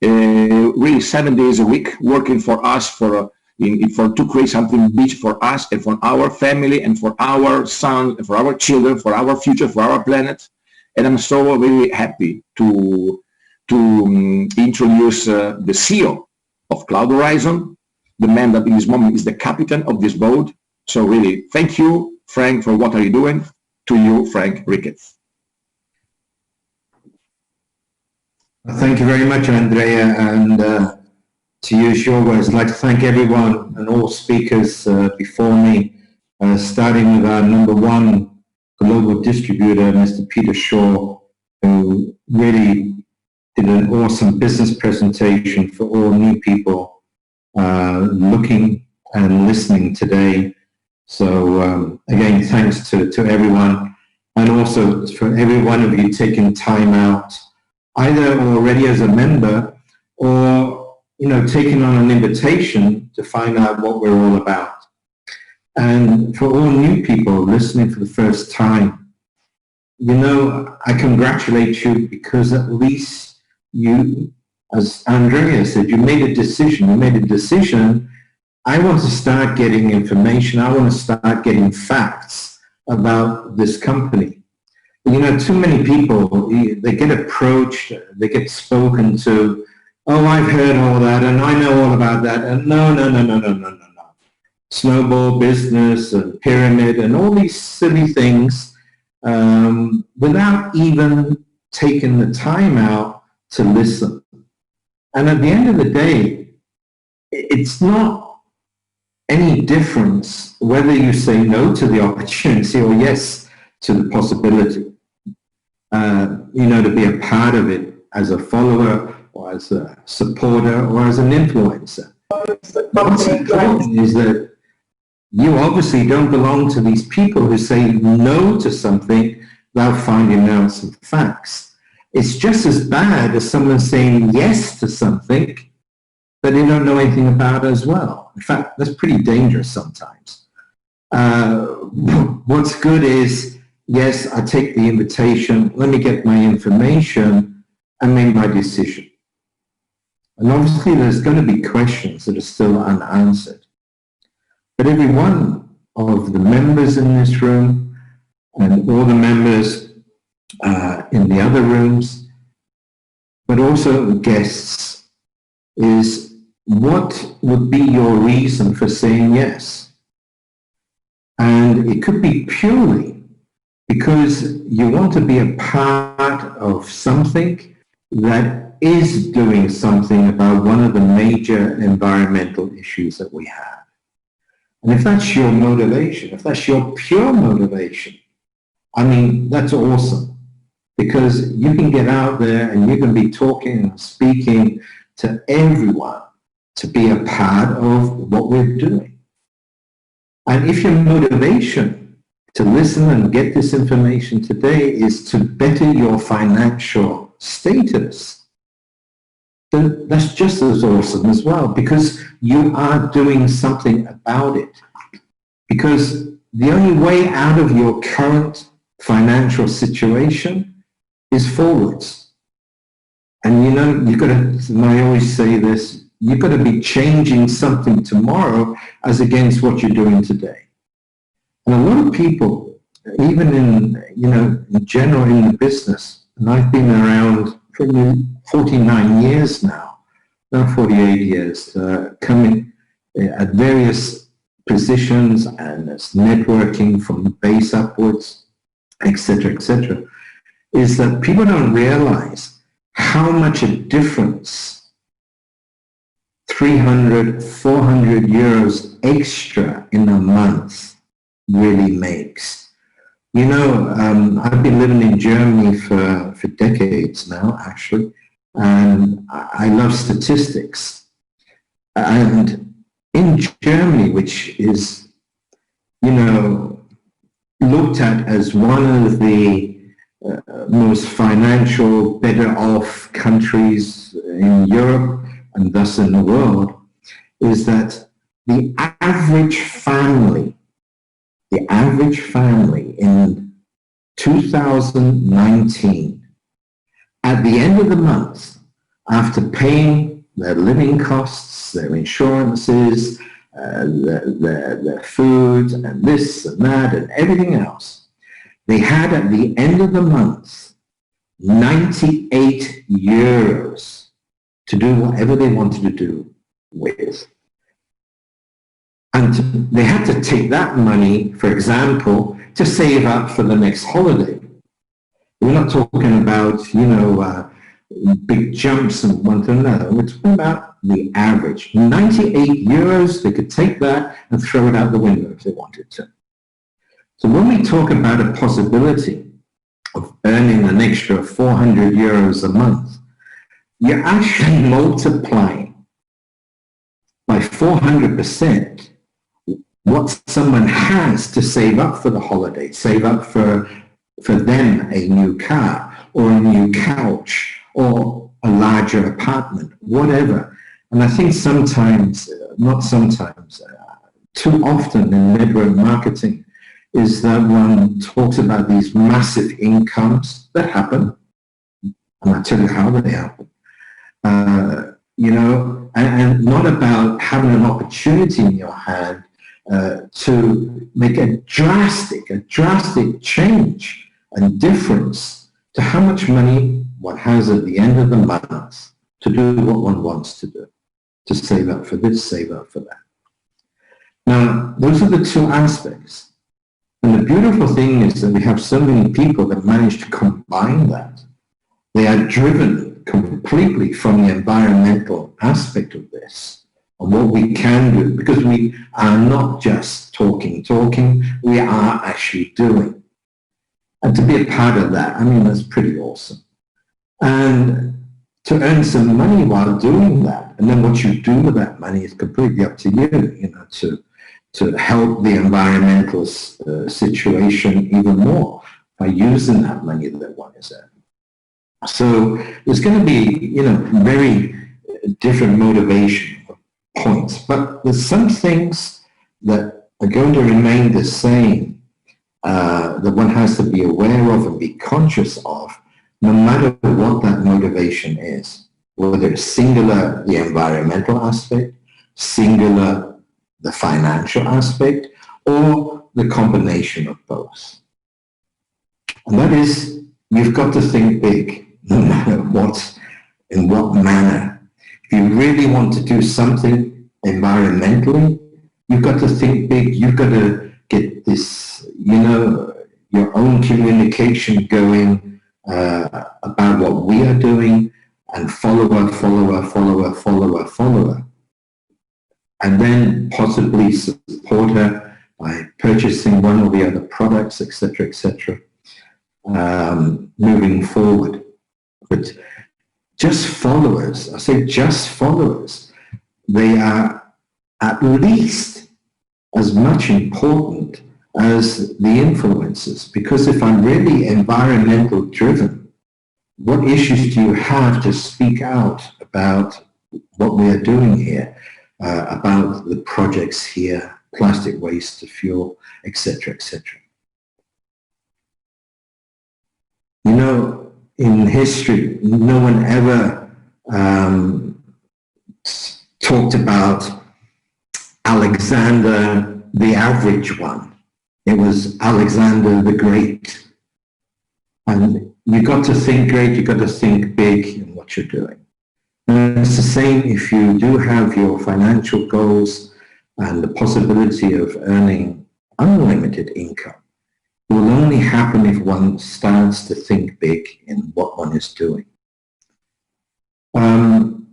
really 7 days a week, working for us to create something big for us and for our family and for our son and for our children, for our future, for our planet. And I'm so very happy to introduce the CEO of Cloud Horizon, the man that in this moment is the captain of this boat. So really, thank you, Frank, for what are you doing. To you, Frank Ricketts. Thank you very much, Andrea. And to use your words, I'd like to thank everyone and all speakers before me, starting with our #1 global distributor, Mr. Peter Shaw, who really did an awesome business presentation for all new people looking and listening today. So again, thanks to everyone, and also for every one of you taking time out, either already as a member or taking on an invitation to find out what we're all about. And for all new people listening for the first time, I congratulate you, because at least you, as Andrea said, you made a decision. You made a decision. I want to start getting information. I want to start getting facts about this company. Too many people, they get approached, they get spoken to, oh, I've heard all that, and I know all about that, and no. Snowball business and pyramid and all these silly things, without even taking the time out to listen. And at the end of the day, it's not any difference whether you say no to the opportunity or yes to the possibility, to be a part of it as a follower or as a supporter or as an influencer. What's important is that you obviously don't belong to these people who say no to something without finding out some facts. It's just as bad as someone saying yes to something that they don't know anything about as well. In fact, that's pretty dangerous sometimes. What's good is, yes, I take the invitation, let me get my information and make my decision. And obviously there's going to be questions that are still unanswered. But every one of the members in this room and all the members in the other rooms, but also the guests, is what would be your reason for saying yes? And it could be purely because you want to be a part of something that is doing something about one of the major environmental issues that we have. And if that's your motivation, if that's your pure motivation, I mean, that's awesome, because you can get out there and you can be talking and speaking to everyone to be a part of what we're doing. And if your motivation to listen and get this information today is to better your financial status, then that's just as awesome as well, because you are doing something about it. Because the only way out of your current financial situation is forwards. And you know, you've got to, and I always say this, you've got to be changing something tomorrow as against what you're doing today. And a lot of people, even in, you know, in general in the business, and I've been around for 49 years now, 48 years, coming at various positions, and it's networking from the base upwards, etc., is that people don't realize how much a difference 300, 400 euros extra in a month really makes. You know, I've been living in Germany for decades now, actually, and I love statistics. And in Germany, which is, you know, looked at as one of the most financial, better off countries in Europe and thus in the world, is that the average family in 2019, at the end of the month, after paying their living costs, their insurances, their food, and this and that, and everything else, they had at the end of the month 98 euros to do whatever they wanted to do with. And they had to take that money, for example, to save up for the next holiday. We're not talking about, you know, big jumps from one to another. We're talking about the average. 98 euros, they could take that and throw it out the window if they wanted to. So when we talk about a possibility of earning an extra 400 euros a month, you're actually multiplying by 400% what someone has to save up for the holiday, save up for them a new car or a new couch or a larger apartment, whatever. And I think sometimes, not sometimes, too often in network marketing is that one talks about these massive incomes that happen, and I'll tell you how they happen. You know, and not about having an opportunity in your hand to make a drastic change and difference to how much money one has at the end of the month to do what one wants to do, to save up for this, save up for that. Now, those are the two aspects. And the beautiful thing is that we have so many people that manage to combine that. They are driven completely from the environmental aspect of this, and what we can do, because we are not just talking, we are actually doing. And to be a part of that, I mean, that's pretty awesome. And to earn some money while doing that, and then what you do with that money is completely up to you, you know, to help the environmental situation even more by using that money that one is earning. So there's going to be, you know, very different motivation points, but there's some things that are going to remain the same that one has to be aware of and be conscious of, no matter what that motivation is, whether it's singular, the environmental aspect, singular, the financial aspect, or the combination of both. And that is, you've got to think big, no matter what, in what manner. If you really want to do something environmentally, you've got to think big. You've got to get this, you know, your own communication going about what we are doing, and follower, and then possibly support her by purchasing one or the other products, etc., moving forward. But just followers, I say just followers, they are at least as much important as the influencers, because if I'm really environmental driven, what issues do you have to speak out about what we are doing here, about the projects here, plastic waste to fuel, etc., etc. You know, in history, no one ever talked about Alexander the average one. It was Alexander the Great. And you got to think great, you got to think big in what you're doing. And it's the same if you do have your financial goals and the possibility of earning unlimited income. It will only happen if one starts to think big in what one is doing. And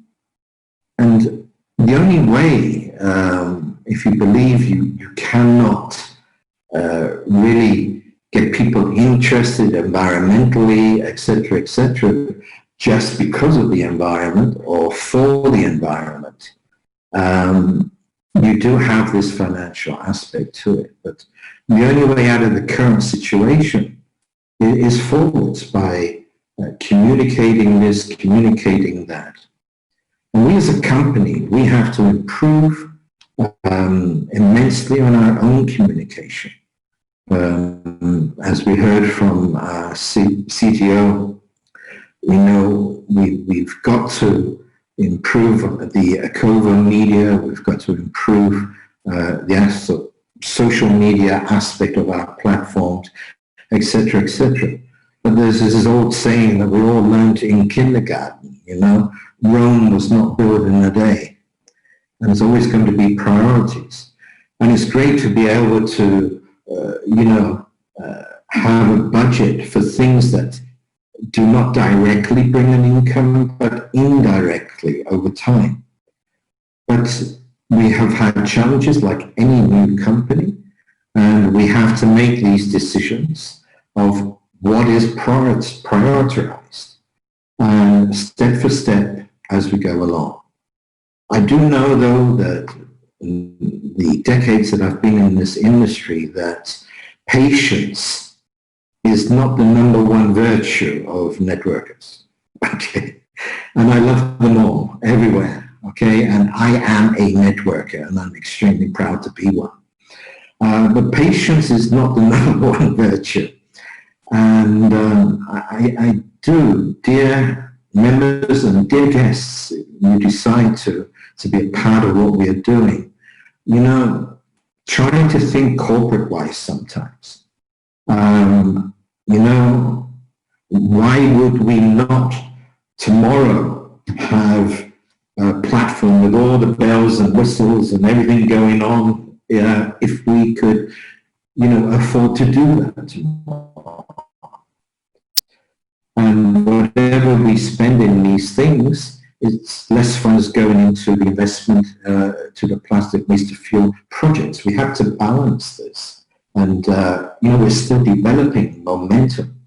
the only way, if you believe you cannot really get people interested environmentally, etc., just because of the environment or for the environment, you do have this financial aspect to it. But the only way out of the current situation is forwards by communicating this, communicating that. And we as a company, we have to improve immensely on our own communication. As we heard from our CTO, you know, we've got to improve the Akova media, we've got to improve the social media aspect of our platforms, etc., etc. But there's this old saying that we all learned in kindergarten, you know, Rome was not built in a day. And there's always going to be priorities. And it's great to be able to, have a budget for things that do not directly bring an income, but indirectly over time. But we have had challenges like any new company, and we have to make these decisions of what is prioritized, and step for step as we go along. I do know, though, that in the decades that I've been in this industry, that patience is not the number one virtue of networkers, okay? And I love them all, everywhere, okay? And I am a networker, and I'm extremely proud to be one. But patience is not the number one virtue. And I do, dear members and dear guests, you decide to be a part of what we are doing, you know, trying to think corporate-wise sometimes. You know, why would we not tomorrow have a platform with all the bells and whistles and everything going on if we could, you know, afford to do that tomorrow? And whatever we spend in these things, it's less funds going into the investment to the plastic waste to fuel projects. We have to balance this. And, you know, we're still developing momentum.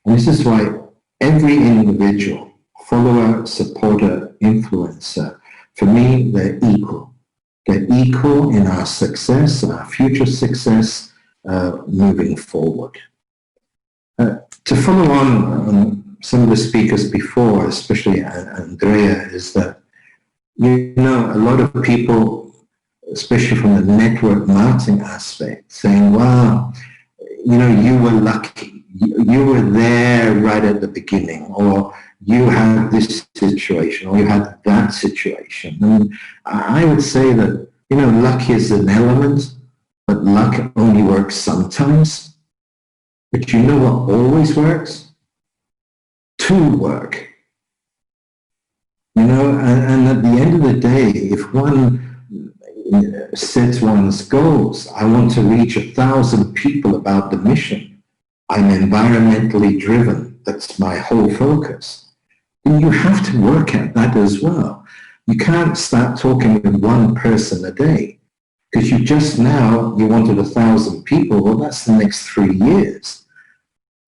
And this is why every individual, follower, supporter, influencer, for me, they're equal. They're equal in our success, our future success, moving forward. To follow on some of the speakers before, especially Andrea, is that, you know, a lot of people, especially from the network marketing aspect, saying, wow, you know, you were lucky. You were there right at the beginning, or you had this situation, or you had that situation. And I would say that, you know, luck is an element, but luck only works sometimes. But you know what always works? To work. You know, and at the end of the day, if one sets one's goals, I want to reach 1,000 people about the mission. I'm environmentally driven. That's my whole focus. you have to work at that as well. You can't start talking with one person a day because you wanted 1,000 people. Well, that's the next 3 years.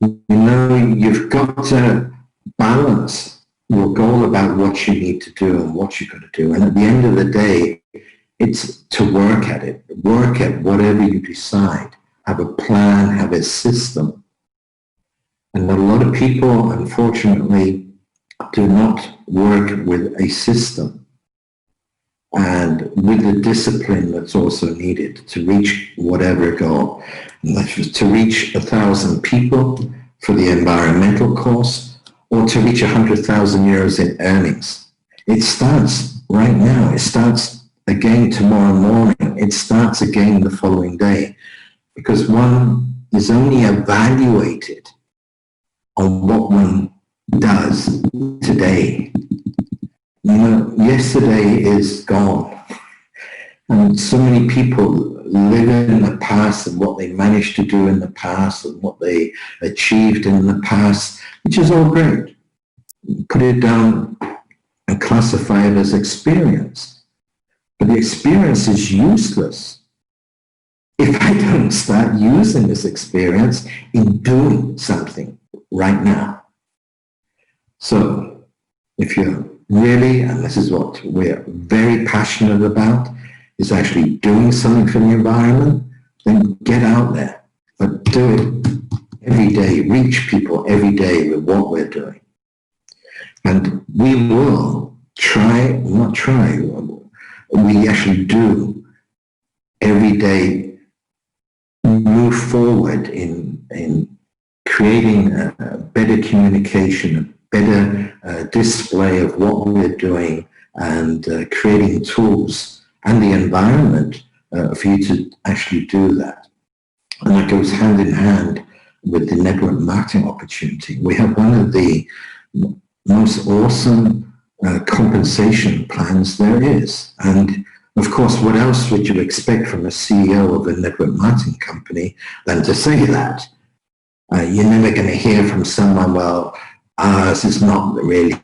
You've got to balance your goal about what you need to do and what you're going to do. And at the end of the day, it's to work at it. Work at whatever you decide. Have a plan, have a system. And a lot of people, unfortunately, do not work with a system and with the discipline that's also needed to reach whatever goal. To reach 1,000 people for the environmental course, or to reach 100,000 euros in earnings. It starts right now. It starts again tomorrow morning. It starts again the following day, because one is only evaluated on what one does today. Yesterday is gone. And so many people live in the past and what they managed to do in the past and what they achieved in the past, which is all great. Put it down and classify it as experience. But the experience is useless if I don't start using this experience in doing something right now. So if you're really, and this is what we're very passionate about, is actually doing something for the environment, then get out there. But do it every day. Reach people every day with what we're doing. And we will we actually do every day move forward in creating a better communication, a better display of what we're doing, and creating tools and the environment for you to actually do that. And that goes hand in hand with the network marketing opportunity. We have one of the most awesome compensation plans there is. And of course, what else would you expect from a CEO of a network marketing company than to say that? You're never going to hear from someone, well, ours is not really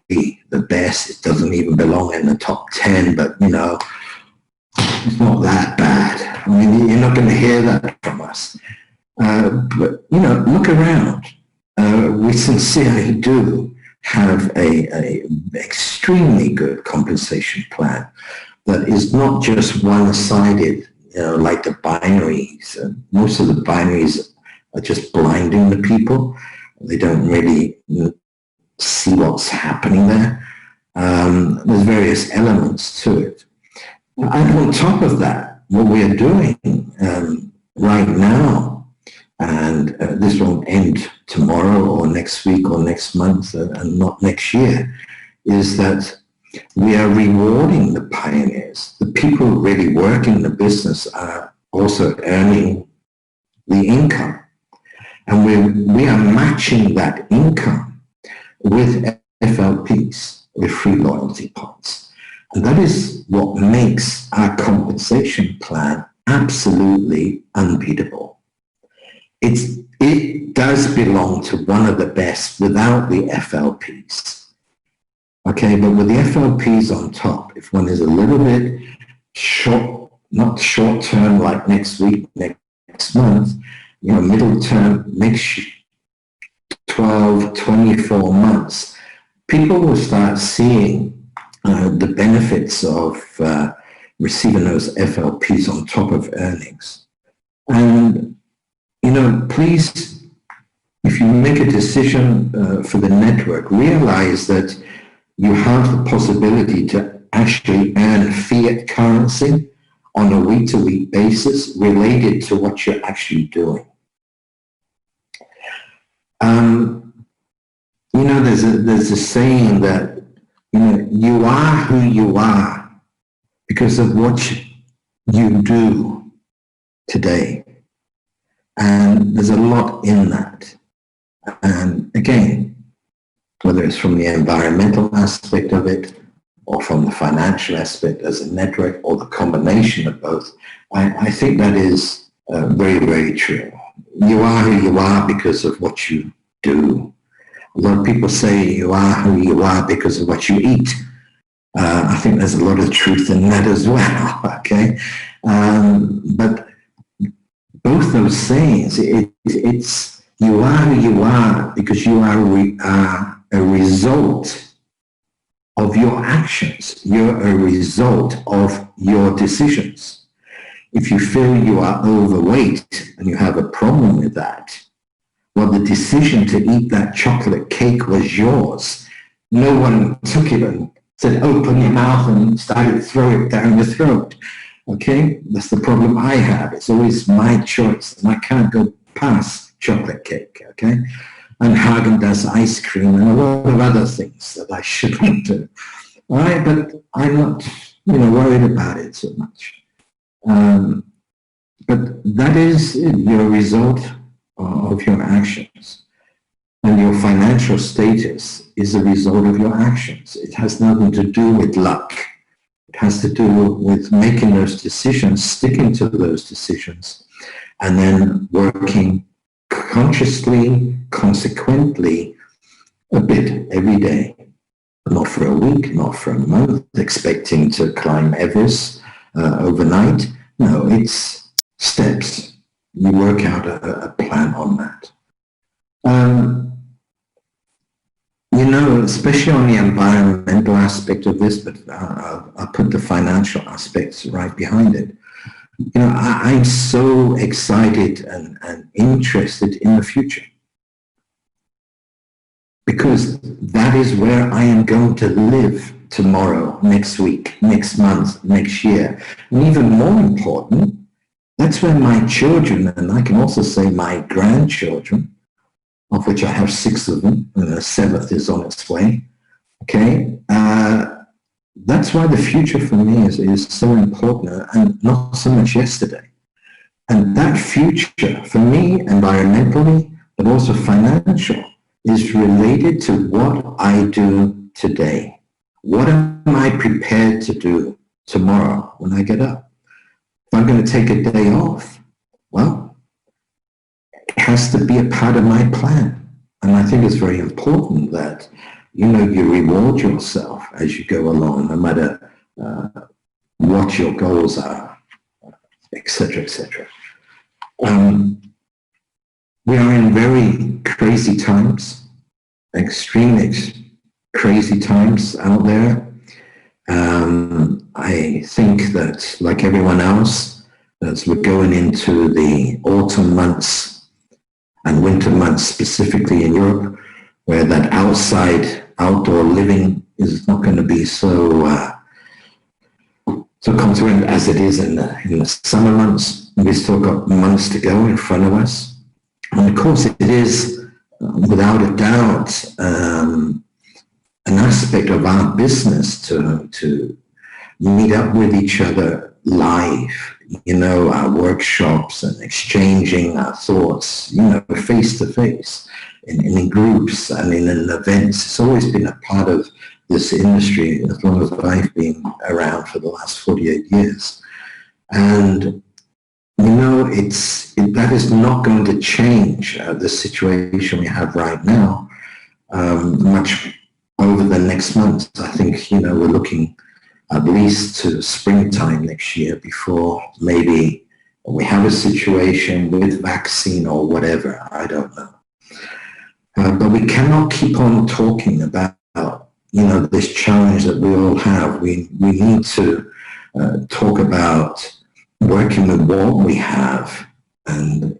the best. It doesn't even belong in the top 10, but it's not that bad. I mean, you're not going to hear that from us. But, look around. We sincerely do have a extremely good compensation plan that is not just one-sided, like the binaries. Most of the binaries are just blinding the people. They don't really see what's happening there. There's various elements to it. And on top of that, what we are doing right now, and this won't end tomorrow or next week or next month and not next year, is that we are rewarding the pioneers. The people who really work in the business are also earning the income. And we are matching that income with FLPs, with free loyalty points. And that is what makes our compensation plan absolutely unbeatable. It does belong to one of the best without the FLPs. Okay, but with the FLPs on top, if one is a little bit short, not short term like next week, next month, middle term, next 12, 24 months, people will start seeing the benefits of receiving those FLPs on top of earnings. And, please, if you make a decision for the network, realize that you have the possibility to actually earn fiat currency on a week-to-week basis related to what you're actually doing. There's a saying that, you are who you are because of what you do today. And there's a lot in that. And again, whether it's from the environmental aspect of it or from the financial aspect as a network or the combination of both, I think that is very, very true. You are who you are because of what you do. A lot of people say you are who you are because of what you eat. I think there's a lot of truth in that as well, okay? But both those sayings, it's you are who you are because you are a result of your actions. You're a result of your decisions. If you feel you are overweight and you have a problem with that, well, the decision to eat that chocolate cake was yours. No one took it and said, open your mouth and started to throw it down your throat. Okay, that's the problem I have. It's always my choice, and I can't go past chocolate cake, okay? And Haagen-Dazs ice cream and a lot of other things that I shouldn't do. All right, but I'm not, worried about it so much. But that is your result of your actions. And your financial status is a result of your actions. It has nothing to do with luck. It has to do with making those decisions, sticking to those decisions, and then working consciously, consequently, a bit every day. Not for a week, not for a month, expecting to climb Everest overnight. No, it's steps. You work out a plan on that. Especially on the environmental aspect of this, but I'll put the financial aspects right behind it. I'm so excited and interested in the future because that is where I am going to live tomorrow, next week, next month, next year. And even more important, that's where my children, and I can also say my grandchildren, of which I have 6 of them, and the 7th is on its way. Okay, that's why the future for me is so important, and not so much yesterday. And that future, for me, environmentally, but also financial, is related to what I do today. What am I prepared to do tomorrow when I get up? If I'm going to take a day off, well, it has to be a part of my plan. And I think it's very important that, you reward yourself as you go along, no matter what your goals are, etc., etc. We are in very crazy times, extremely crazy times out there. I think that, like everyone else, as we're going into the autumn months and winter months, specifically in Europe, where that outdoor living is not going to be so consequent as it is in the summer months. We've still got months to go in front of us. And of course, it is, without a doubt, an aspect of our business to meet up with each other live, our workshops and exchanging our thoughts, face to face, in groups and in events. It's always been a part of this industry as long as I've been around for the last 48 years. And that is not going to change the situation we have right now much over the next month. I think, we're looking at least to springtime next year before maybe we have a situation with vaccine or whatever. I don't know. But we cannot keep on talking about, this challenge that we all have. We need to talk about working with what we have. And,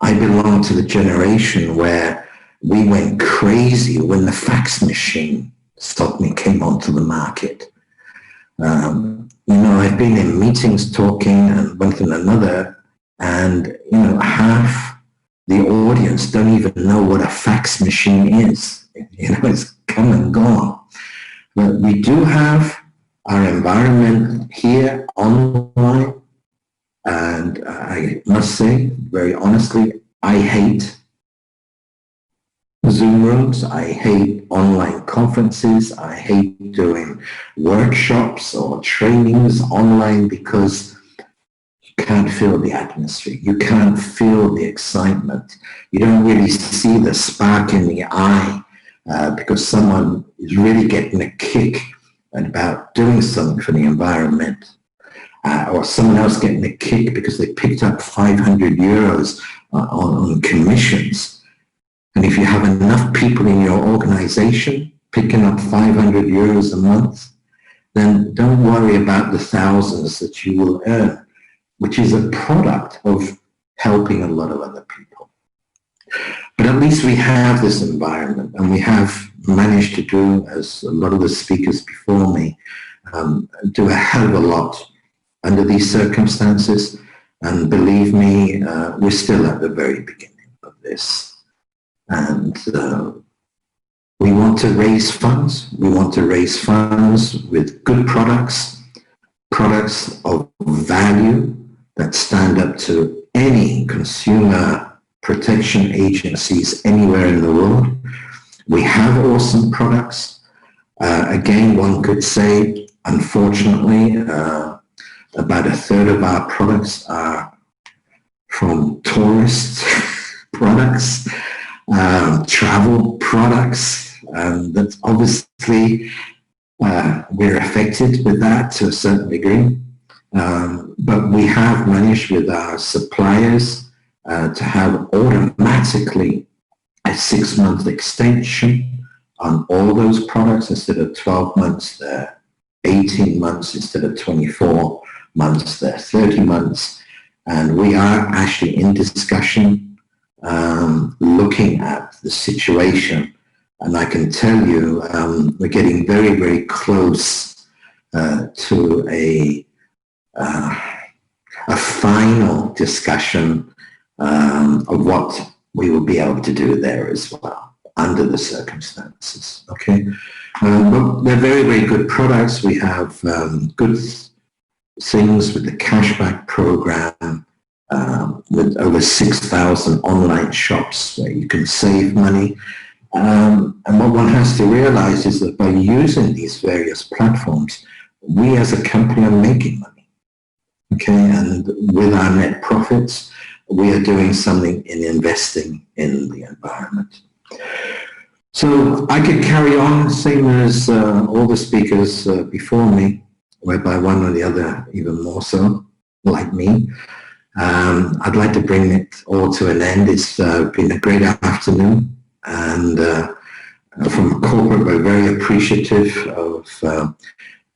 I belong to the generation where we went crazy when the fax machine came onto the market. I've been in meetings talking and one thing and another, and, half the audience don't even know what a fax machine is. It's come and gone. But we do have our environment here online, and I must say, very honestly, I hate Zoom rooms, I hate online conferences, I hate doing workshops or trainings online because can't feel the atmosphere. You can't feel the excitement. You don't really see the spark in the eye because someone is really getting a kick about doing something for the environment. Or someone else getting a kick because they picked up 500 euros on commissions. And if you have enough people in your organization picking up 500 euros a month, then don't worry about the thousands that you will earn, which is a product of helping a lot of other people. But at least we have this environment, and we have managed to do, as a lot of the speakers before me, do a hell of a lot under these circumstances. And believe me, we're still at the very beginning of this. And we want to raise funds. We want to raise funds with good products, products of value that stand up to any consumer protection agencies anywhere in the world. We have awesome products. Again, one could say, unfortunately, about a third of our products are from tourist products, travel products, and that's obviously we're affected with that to a certain degree. But we have managed with our suppliers to have automatically a 6-month extension on all those products. Instead of 12 months, they're 18 months. Instead of 24 months, they're 30 months. And we are actually in discussion looking at the situation. And I can tell you we're getting very, very close to a final discussion of what we will be able to do there as well under the circumstances. Okay, but they're very, very good products. We have good things with the cashback program, with over 6,000 online shops where you can save money. And what one has to realize is that by using these various platforms, we as a company are making money. Okay, and with our net profits, we are doing something in investing in the environment. So I could carry on, same as all the speakers before me, whereby one or the other even more so, like me. I'd like to bring it all to an end. It's been a great afternoon, and from corporate, we're very appreciative of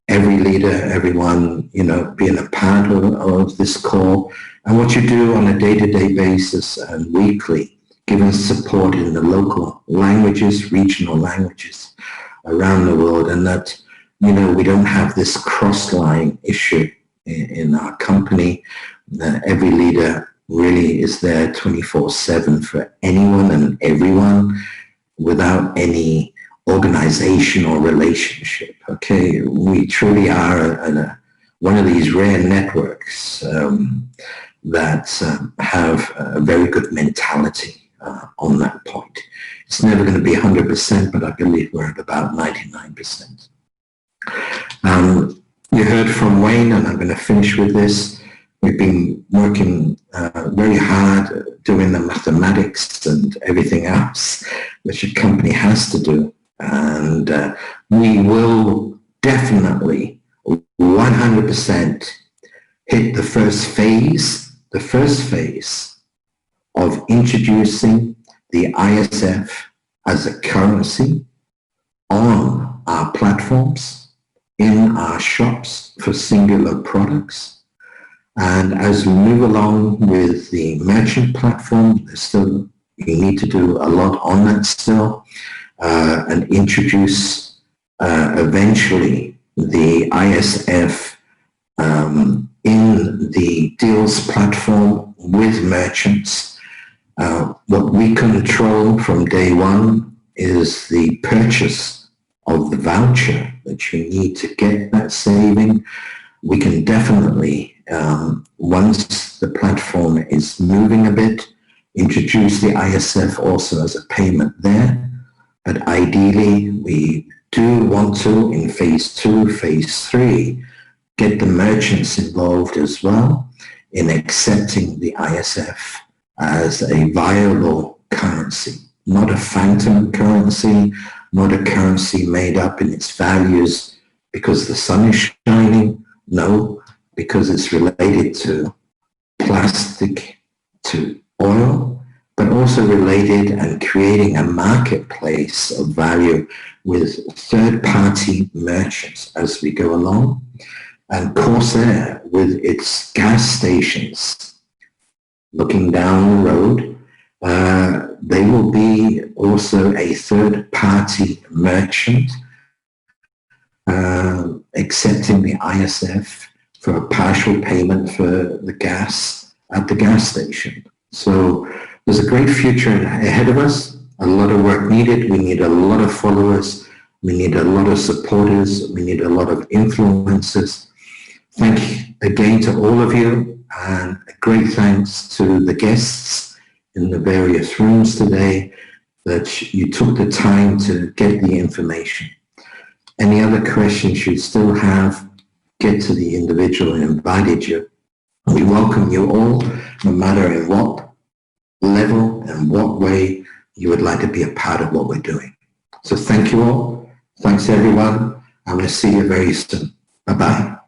every leader, everyone, you know, being a part of this call, and what you do on a day-to-day basis and weekly, giving support in the local languages, regional languages around the world, and that, you know, we don't have this cross-line issue in our company. Every leader really is there 24/7 for anyone and everyone without any organization or relationship. Okay, we truly are one of these rare networks that have a very good mentality on that point. It's never going to be 100%, but I believe we're at about 99%. You heard from Wayne, and I'm going to finish with this. We've been working very hard doing the mathematics and everything else which a company has to do. And we will definitely 100% hit the first phase of introducing the ISF as a currency on our platforms, in our shops for singular products. And as we move along with the merchant platform, you need to do a lot on that still, and introduce eventually the ISF in the deals platform with merchants. What we control from day one is the purchase of the voucher that you need to get that saving. We can definitely, once the platform is moving a bit, introduce the ISF also as a payment there. But ideally, we do want to, in phase 2, phase 3, get the merchants involved as well in accepting the ISF as a viable currency, not a phantom currency, not a currency made up in its values because the sun is shining, no, because it's related to plastic, to oil, but also related and creating a marketplace of value with third-party merchants as we go along. And Corsair, with its gas stations, looking down the road, they will be also a third-party merchant accepting the ISF for a partial payment for the gas at the gas station. So there's a great future ahead of us, a lot of work needed. We need a lot of followers. We need a lot of supporters. We need a lot of influencers. Thank you again to all of you, and a great thanks to the guests in the various rooms today that you took the time to get the information. Any other questions you still have, get to the individual who invited you. We welcome you all, no matter in what level and what way you would like to be a part of what we're doing. So thank you all. Thanks everyone. I'm going to see you very soon. Bye-bye.